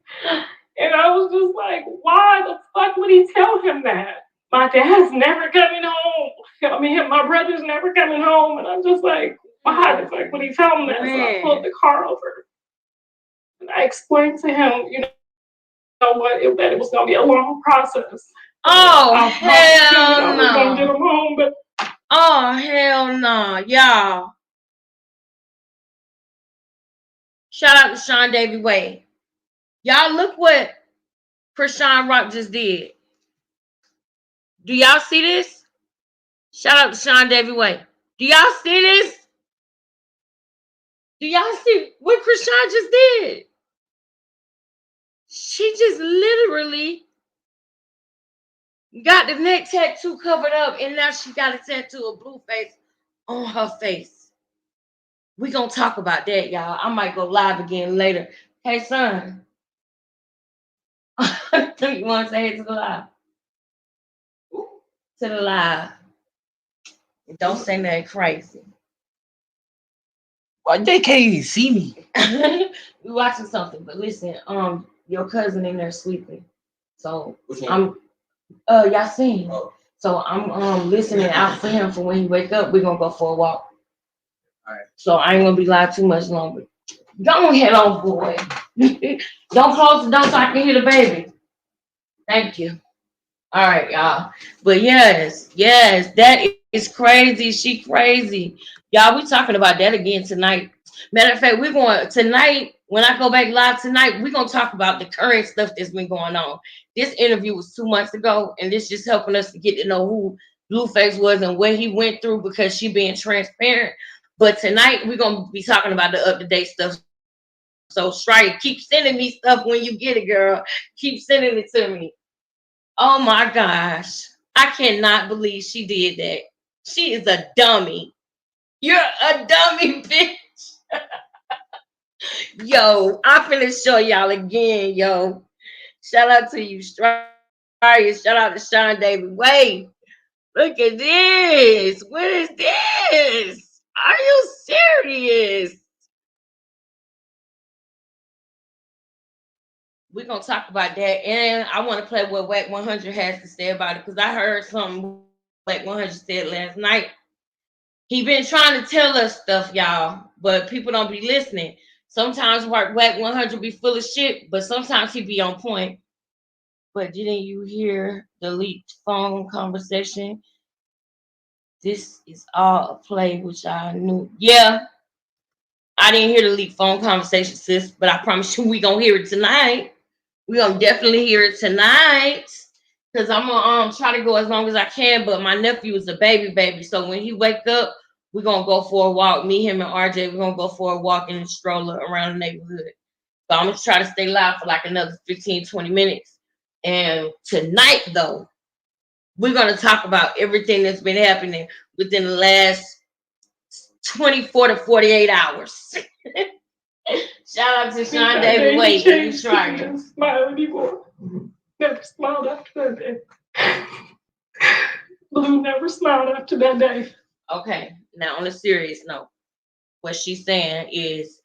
And I was just like, why the fuck would he tell him that? My dad's never coming home. I mean, my brother's never coming home. And I'm just like, why the fuck would he tell him that? So I pulled the car over. And I explained to him, you know what, that it was going to be a long process. Oh, hell no. I was going to get him home, but. Oh, hell no, y'all. Shout out to Sean Davy Way. Y'all look what Krishan Rock just did. Do y'all see this? Shout out to Sean Davy Way. Do y'all see this? Do y'all see what Krishan just did? She just literally got the neck tattoo covered up, and now she got a tattoo of Blueface on her face. We gonna talk about that, y'all. I might go live again later. Hey, son. You want to say hey to the live? To the live. Don't say nothing crazy. Well, they can't even see me. We watching something, but listen, your cousin in there sleeping. So I'm Yasin. Oh. So I'm listening out for him for when he wake up. We're gonna go for a walk. All right. So I ain't gonna be live too much longer. Go ahead, old boy. Don't close the door so I can hear the baby. Thank you. All right, y'all. But yes, that is crazy. She crazy. Y'all, we talking about that again tonight. Matter of fact, we're going tonight. When I go back live tonight, we're gonna talk about the current stuff that's been going on. This interview was 2 months ago, and this just helping us to get to know who Blueface was and what he went through, because she being transparent. But tonight we're gonna be talking about the up-to-date stuff. So Strike, keep sending me stuff when you get it, girl. Keep sending it to me. Oh my gosh. I cannot believe she did that. She is a dummy. You're a dummy, bitch. Yo, I'm finna show y'all again, yo. Shout out to you, Strike. Shout out to Sean David. Wait, look at this. What is this? Are you serious? We're gonna talk about that, and I want to play what Wack 100 has to say about it because I heard something Wack 100 said last night. He been trying to tell us stuff, y'all, but people don't be listening. Sometimes Wack 100 be full of shit, but sometimes he be on point. But didn't you hear the leaked phone conversation? This is all a play, which I knew. Yeah, I didn't hear the leaked phone conversation, sis, but I promise you we gonna hear it tonight. We gonna definitely hear it tonight. Cause I'm gonna try to go as long as I can, but my nephew is a baby. So when he wake up, we're gonna go for a walk. Me, him, and RJ, we're gonna go for a walk in the stroller around the neighborhood. So I'm gonna try to stay live for like another 15, 20 minutes. And tonight, though, we're gonna talk about everything that's been happening within the last 24 to 48 hours. Shout out to Sean David Wade and you trying. Smile anymore. Never smiled after that day. Blue never smiled after that day. Okay, now on a serious note, what she's saying is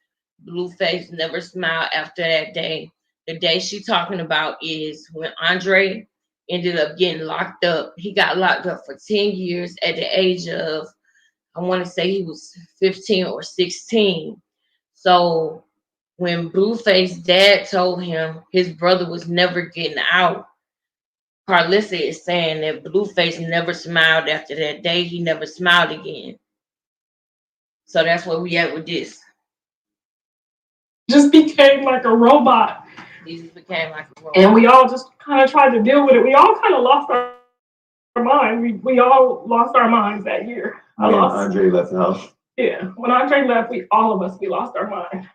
Blueface never smiled after that day. The day she's talking about is when Andre ended up getting locked up. He got locked up for 10 years at the age of, I want to say he was 15 or 16. So when Blueface dad told him his brother was never getting out, Carlissa is saying that Blueface never smiled after that day. He never smiled again. So that's where we at with this. Just became like a robot. He just became like a robot. And we all just kind of tried to deal with it. We all kind of lost our mind. We all lost our minds that year. Andre left the house. Yeah. When Andre left, we lost our mind.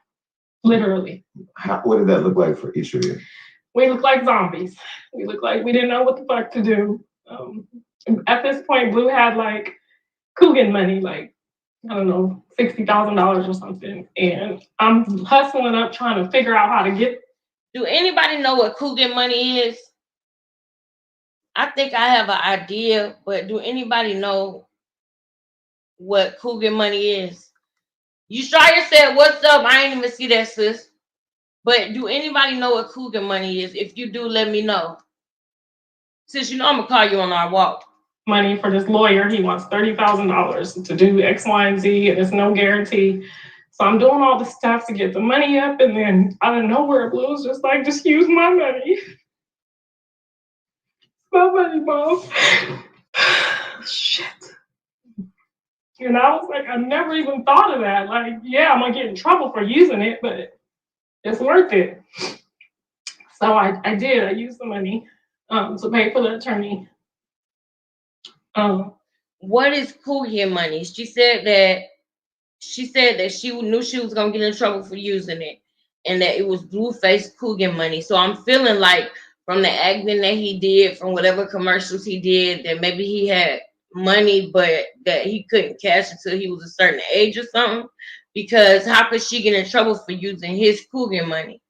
Literally. What did that look like for each of you? We looked like zombies. We looked like we didn't know what the fuck to do. At this point, Blue had like Coogan money, like, I don't know, $60,000 or something. And I'm hustling up trying to figure out how to get. Do anybody know what Coogan money is? I think I have an idea, but do anybody know what Coogan money is? You said, what's up? I ain't even see that, sis. But do anybody know what Coogan money is? If you do, let me know. Since you know I'm gonna call you on our walk. Money for this lawyer. He wants $30,000 to do X, Y, and Z, and there's no guarantee. So I'm doing all the stuff to get the money up, and then out of nowhere, Blue's just like, just use my money. My money, Mom. Shit. And I was like, I never even thought of that. Like, yeah, I'm gonna get in trouble for using it, but it's worth it. So I did. I used the money to pay for the attorney. What is Coogan money? She said that she knew she was gonna get in trouble for using it, and that it was Blueface Coogan money. So I'm feeling like from the acting that he did, from whatever commercials he did, that maybe he had money, but that he couldn't cash until he was a certain age or something. Because how could she get in trouble for using his Coogan money?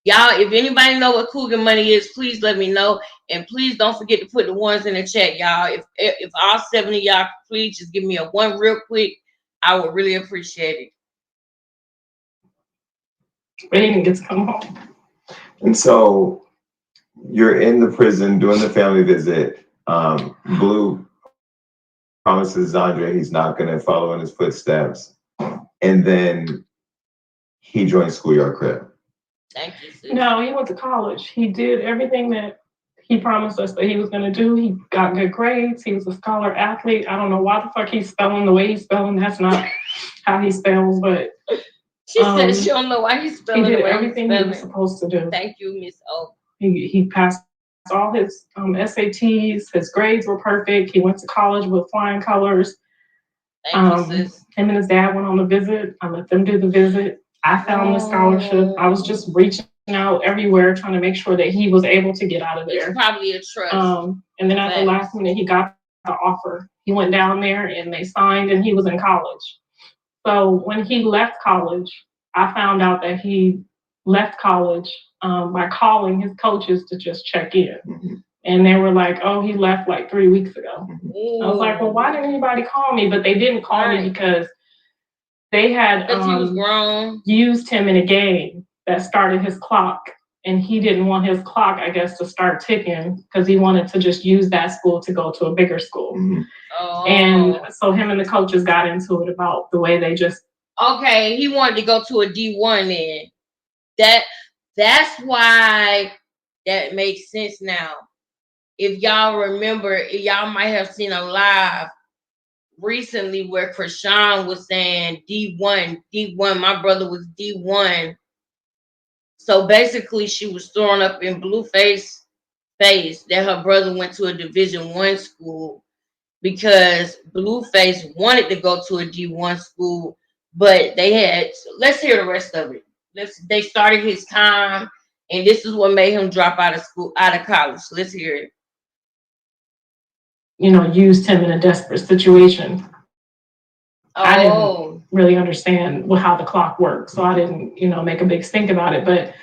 Y'all, if anybody know what Coogan money is, please let me know. And please don't forget to put the ones in the chat, y'all. If all 7 of y'all please just give me a one real quick, I would really appreciate it. But he didn't get to come home. And so you're in the prison doing the family visit. Blue promises Andre he's not going to follow in his footsteps. And then he joined Schoolyard Crib. Thank you, sis. No, he went to college. He did everything that he promised us that he was going to do. He got good grades. He was a scholar athlete. I don't know why the fuck he's spelling the way he's spelling. That's not how he spells, but she said she don't know why he's spelling he did the way everything he's he was supposed to do. Thank you, Miss O. He passed all his SATs. His grades were perfect. He went to college with flying colors. Thank you, sis. Him and his dad went on the visit. I let them do the visit. I found the scholarship. I was just reaching out everywhere trying to make sure that he was able to get out of there. It's probably a trust. And then at the last minute, he got the offer. He went down there and they signed, and he was in college. So when he left college, I found out that he left college by calling his coaches to just check in. Mm-hmm. And they were like, oh, he left like 3 weeks ago. Ooh. I was like, well, why didn't anybody call me? But they didn't call me because they had he was grown. used him in a game that started his clock. And he didn't want his clock, I guess, to start ticking because he wanted to just use that school to go to a bigger school. Mm-hmm. Oh. And so him and the coaches got into it about the way they just. Okay, he wanted to go to a D1 then. That's why that makes sense now. If y'all remember, y'all might have seen a live recently where Krishan was saying D1, my brother was D1. So basically she was throwing up in Blueface face that her brother went to a Division I school because Blueface wanted to go to a D1 school, but they had, let's hear the rest of it. They started his time, and this is what made him drop out of college. Let's hear it. Used him in a desperate situation. Oh. I didn't really understand how the clock worked, so I didn't, make a big stink about it. But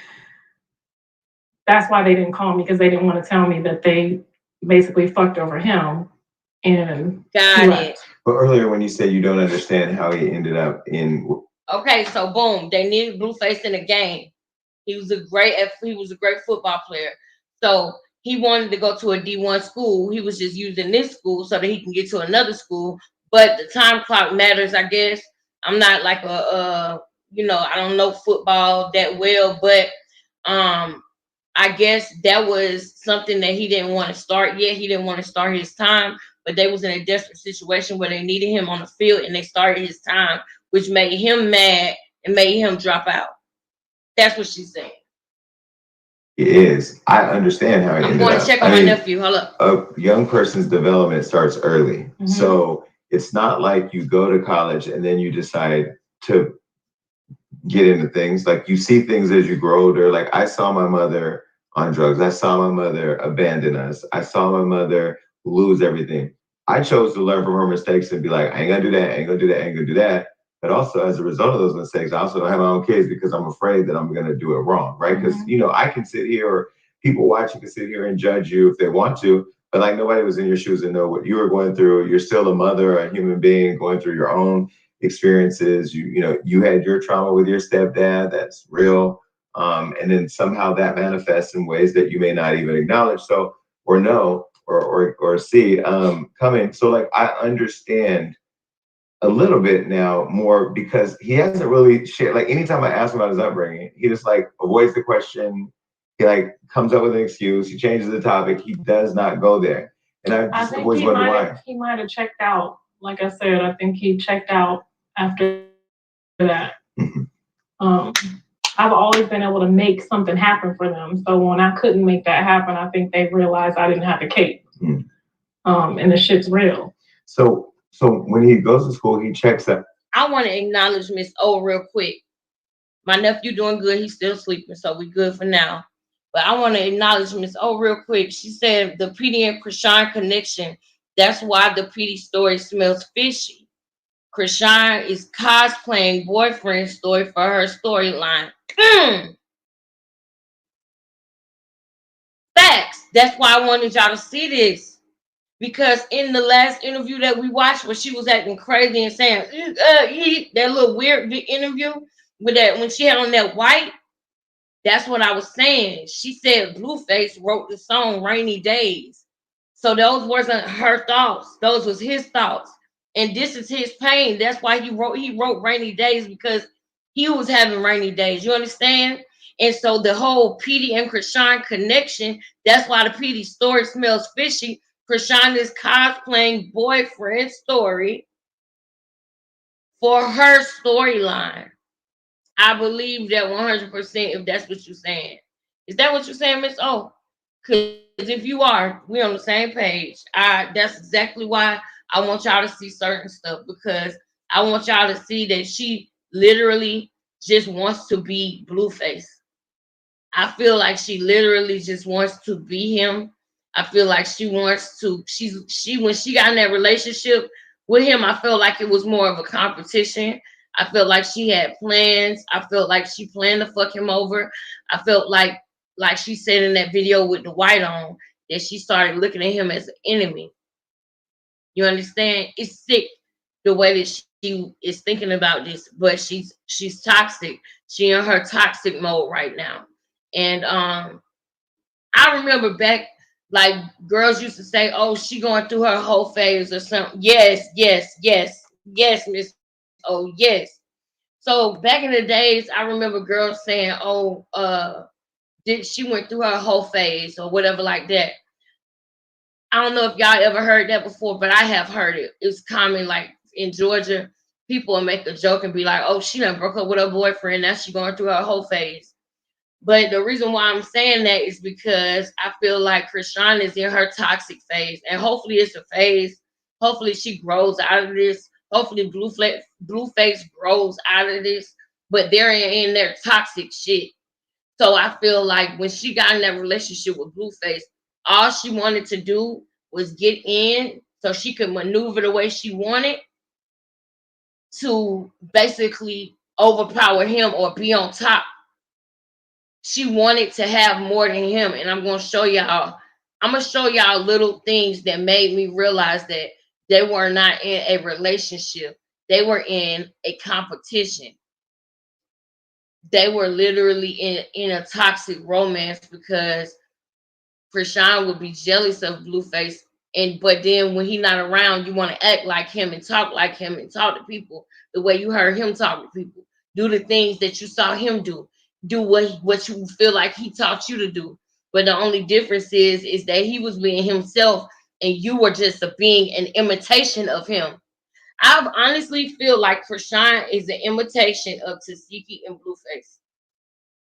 that's why they didn't call me, because they didn't want to tell me that they basically fucked over him. And got it. But earlier when you said you don't understand how he ended up in. Okay, so boom, they needed Blueface in the game. He was a great football player. So he wanted to go to a D1 school. He was just using this school so that he can get to another school. But the time clock matters, I guess. I'm not like I don't know football that well, but I guess that was something that he didn't want to start yet. He didn't want to start his time, but they was in a desperate situation where they needed him on the field, and they started his time, which made him mad and made him drop out. That's what she's saying. It is. I understand how it I'm ended going up. to check on my nephew. Hold up. A young person's development starts early. Mm-hmm. So it's not like you go to college and then you decide to get into things. Like you see things as you grow older. Like I saw my mother on drugs. I saw my mother abandon us. I saw my mother lose everything. I chose to learn from her mistakes and be like, I ain't gonna do that, I ain't gonna do that, I ain't gonna do that. But also as a result of those mistakes, I also don't have my own kids because I'm afraid that I'm gonna do it wrong, right? Because I can sit here, or people watching can sit here and judge you if they want to, but like nobody was in your shoes and know what you were going through. You're still a mother, a human being going through your own experiences. You had your trauma with your stepdad, that's real. And then somehow that manifests in ways that you may not even acknowledge, or know, or see coming. So like I understand a little bit now more, because he hasn't really shared. Like anytime I ask him about his upbringing, he just like avoids the question. He like comes up with an excuse. He changes the topic. He does not go there. And I just always wonder why. He might have checked out. Like I said, I think he checked out after that. Mm-hmm. I've always been able to make something happen for them. So when I couldn't make that happen, I think they realized I didn't have a cape. Mm-hmm. And the shit's real. So when he goes to school, he checks up. I want to acknowledge Miss O real quick. My nephew doing good. He's still sleeping, so we good for now. But I want to acknowledge Miss O real quick. She said the PD and Krishan connection. That's why the PD story smells fishy. Krishan is cosplaying boyfriend story for her storyline. Facts. That's why I wanted y'all to see this. Because in the last interview that we watched, where she was acting crazy and saying that little weird interview with that when she had on that white, that's what I was saying. She said Blueface wrote the song "Rainy Days," so those wasn't her thoughts; those was his thoughts, and this is his pain. That's why he wrote "Rainy Days," because he was having rainy days. You understand? And so the whole PD and Krishan connection. That's why the PD story smells fishy. Krishan is cosplaying boyfriend story for her storyline. I believe that 100% if that's what you're saying. Is that what you're saying, Miss O? Because if you are, we're on the same page. That's exactly why I want y'all to see certain stuff, because I want y'all to see that she literally just wants to be Blueface. I feel like she literally just wants to be him. I feel like she wants to, she when she got in that relationship with him, I felt like it was more of a competition. I felt like she had plans. I felt like she planned to fuck him over. I felt like she said in that video with the white on, that she started looking at him as an enemy. You understand? It's sick the way that she is thinking about this, but she's toxic. She in her toxic mode right now. And I remember back, like, girls used to say, "Oh, she going through her whole phase or something." Yes, yes, yes, yes, Miss. Oh, yes. So back in the days, I remember girls saying, "Oh, did she went through her whole phase or whatever like that." I don't know if y'all ever heard that before, but I have heard it. It's common, like in Georgia, people will make a joke and be like, "Oh, she done broke up with her boyfriend. Now she going through her whole phase." But the reason why I'm saying that is because I feel like Krishan is in her toxic phase, and hopefully it's a phase. Hopefully she grows out of this. Hopefully Blueface grows out of this. But they're in their toxic shit. So I feel like when she got in that relationship with Blueface, all she wanted to do was get in so she could maneuver the way she wanted to basically overpower him or be on top. She wanted to have more than him. And I'm going to show y'all. I'm going to show y'all little things that made me realize that they were not in a relationship. They were in a competition. They were literally in a toxic romance because Krishan would be jealous of Blueface. But then when he's not around, you want to act like him and talk like him and talk to people the way you heard him talk to people. Do the things that you saw him do. Do what you feel like he taught you to do. But the only difference is that he was being himself and you were just being an imitation of him. I honestly feel like Krishan is an imitation of Tasiki and Blueface.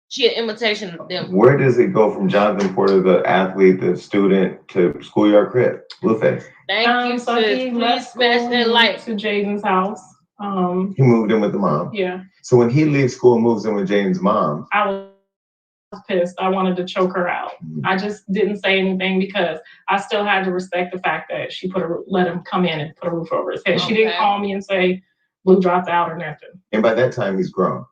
She an imitation of them. Where does it go from Jonathan Porter, the athlete, the student, to Schoolyard Crip? Blueface. Thank you, So sis. he Please left smash school, that light. to Jaden's house. He moved in with the mom. Yeah. So when he leaves school and moves in with Jaden's mom, I was pissed. I wanted to choke her out. I just didn't say anything because I still had to respect the fact that she let him come in and put a roof over his head. She didn't call me and say Blue dropped out or nothing. And by that time he's grown.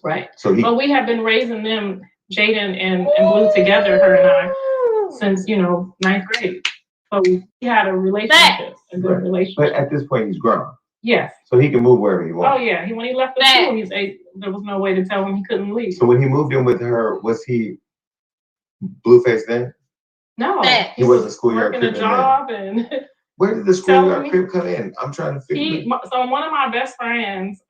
Right. So but we have been raising them, Jaden and Blue together, her and I, since 9th grade. So we had a relationship, a good relationship. But at this point he's grown. Yes. So he can move wherever he wants. Oh yeah. When he left the school, there was no way to tell him he couldn't leave. So when he moved in with her, was he Blueface then? No. He wasn't Schoolyard Crip. Working a job and where did the Schoolyard Crip come in? I'm trying to figure. So one of my best friends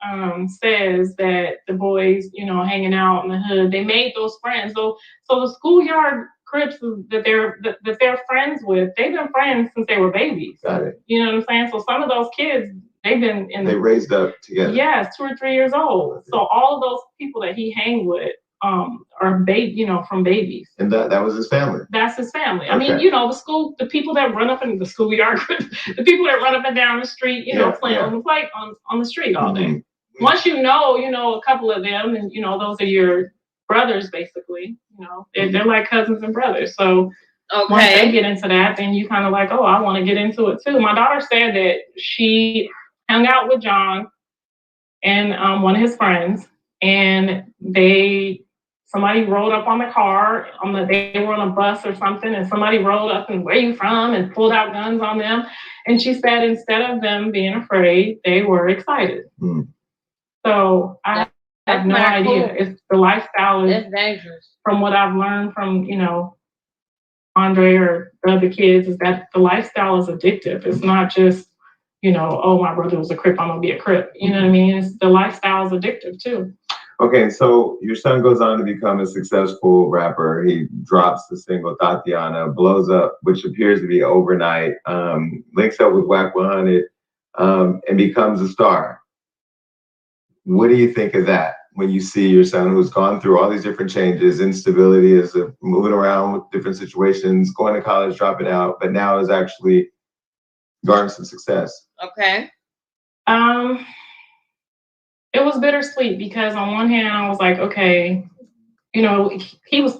says that the boys, hanging out in the hood, they made those friends. So the Schoolyard Crips that they're friends with, they've been friends since they were babies. Got it. You know what I'm saying? So some of those kids, they raised up together. Yes, 2 or 3 years old. So all of those people that he hang with are from babies. And that was his family. That's his family. Okay. I mean, the people that run up in the schoolyard, the people that run up and down the street, playing on the street all day. Mm-hmm. Once a couple of them, and those are your brothers basically. They're like cousins and brothers. So once they get into that, then you kind of like, oh, I want to get into it too. My daughter said that she hung out with John and one of his friends, and somebody rolled up on the car. They were on a bus or something, and somebody rolled up and where you from and pulled out guns on them. And she said instead of them being afraid, they were excited. Mm. So I have no idea. Cool. If the lifestyle is dangerous. From what I've learned from Andre or the other kids, is that the lifestyle is addictive. It's not just oh, my brother was a Crip, I'm gonna be a Crip. You know what I mean? The lifestyle is addictive too. Okay, so your son goes on to become a successful rapper. He drops the single Tatiana, blows up, which appears to be overnight, links up with Wack 100, and becomes a star. What do you think of that when you see your son who's gone through all these different changes, instability, is moving around with different situations, going to college, dropping out, but now is actually garnering some success? Okay. It was bittersweet because on one hand I was like, okay, you know, he was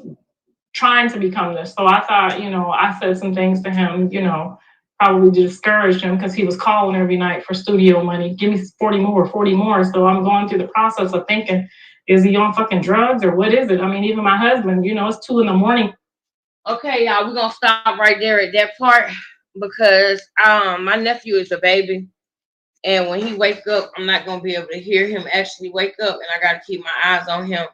trying to become this. So I thought, you know, I said some things to him, you know, probably discouraged him because he was calling every night for studio money. Give me 40 more, 40 more. So I'm going through the process of thinking, is he on fucking drugs or what is it? I mean, even my husband, you know, it's 2 a.m. Okay, y'all, we're gonna stop right there at that part because my nephew is a baby. And when he wake up, I'm not gonna be able to hear him actually wake up, and I gotta keep my eyes on him.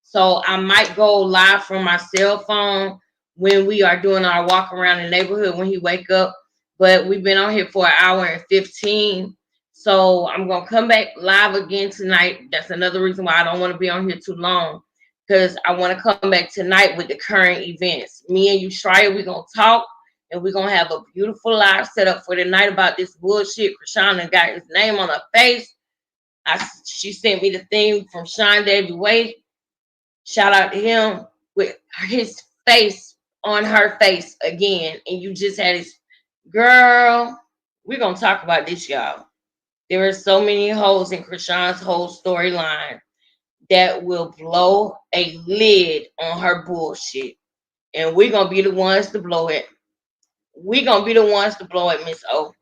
So I might go live from my cell phone when we are doing our walk around the neighborhood when he wake up. But we've been on here for 1 hour and 15. So I'm gonna come back live again tonight. That's another reason why I don't want to be on here too long. Because I want to come back tonight with the current events. Me and you, Shreya, we're gonna talk. And we're going to have a beautiful live set up for the night about this bullshit. Krishana got his name on her face. She sent me the thing from Sean Davy Way. Shout out to him with his face on her face again. And you just had his girl. We're going to talk about this, y'all. There are so many holes in Krishana's whole storyline that will blow a lid on her bullshit. And we're going to be the ones to blow it. We're going to be the ones to blow it, Miss O.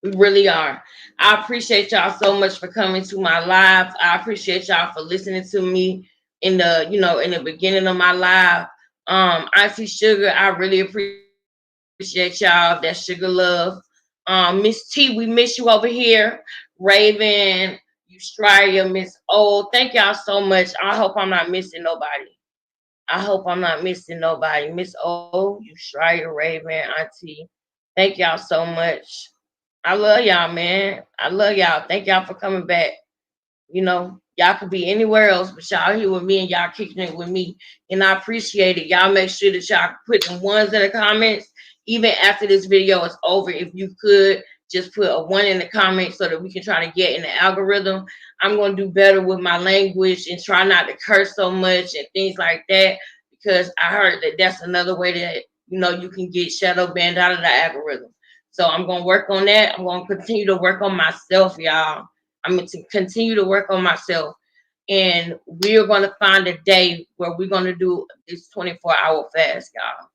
We really are. I appreciate y'all so much for coming to my live. I appreciate y'all for listening to me in the, you know, in the beginning of my live. Auntie Sugar, I really appreciate y'all. That's Sugar Love. Miss T, we miss you over here. Raven, Australia, Miss O. Thank y'all so much. I hope I'm not missing nobody. I hope I'm not missing nobody. Miss O, Australia, Raven, Auntie. Thank y'all so much. I love y'all, man. I love y'all. Thank y'all for coming back. You know, y'all could be anywhere else, but y'all here with me and y'all kicking it with me. And I appreciate it. Y'all make sure that y'all put them ones in the comments. Even after this video is over, if you could just put a 1 in the comments so that we can try to get in the algorithm. I'm going to do better with my language and try not to curse so much and things like that, because I heard that that's another way that, you know, you can get shadow banned out of the algorithm. So I'm going to work on that. I'm going to continue to work on myself, y'all. I'm going to continue to work on myself. And we're going to find a day where we're going to do this 24-hour fast, y'all.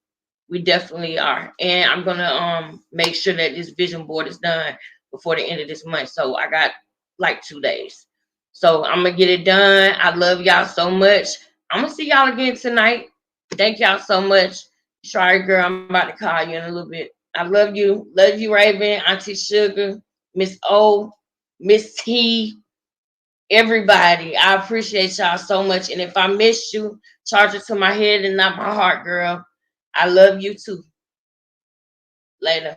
We definitely are. And I'm going to make sure that this vision board is done before the end of this month. So I got like 2 days. So I'm going to get it done. I love y'all so much. I'm going to see y'all again tonight. Thank y'all so much. Sorry, girl, I'm about to call you in a little bit. I love you. Love you, Raven, Auntie Sugar, Miss O, Miss T, everybody. I appreciate y'all so much. And if I missed you, charge it to my head and not my heart, girl. I love you too. Later.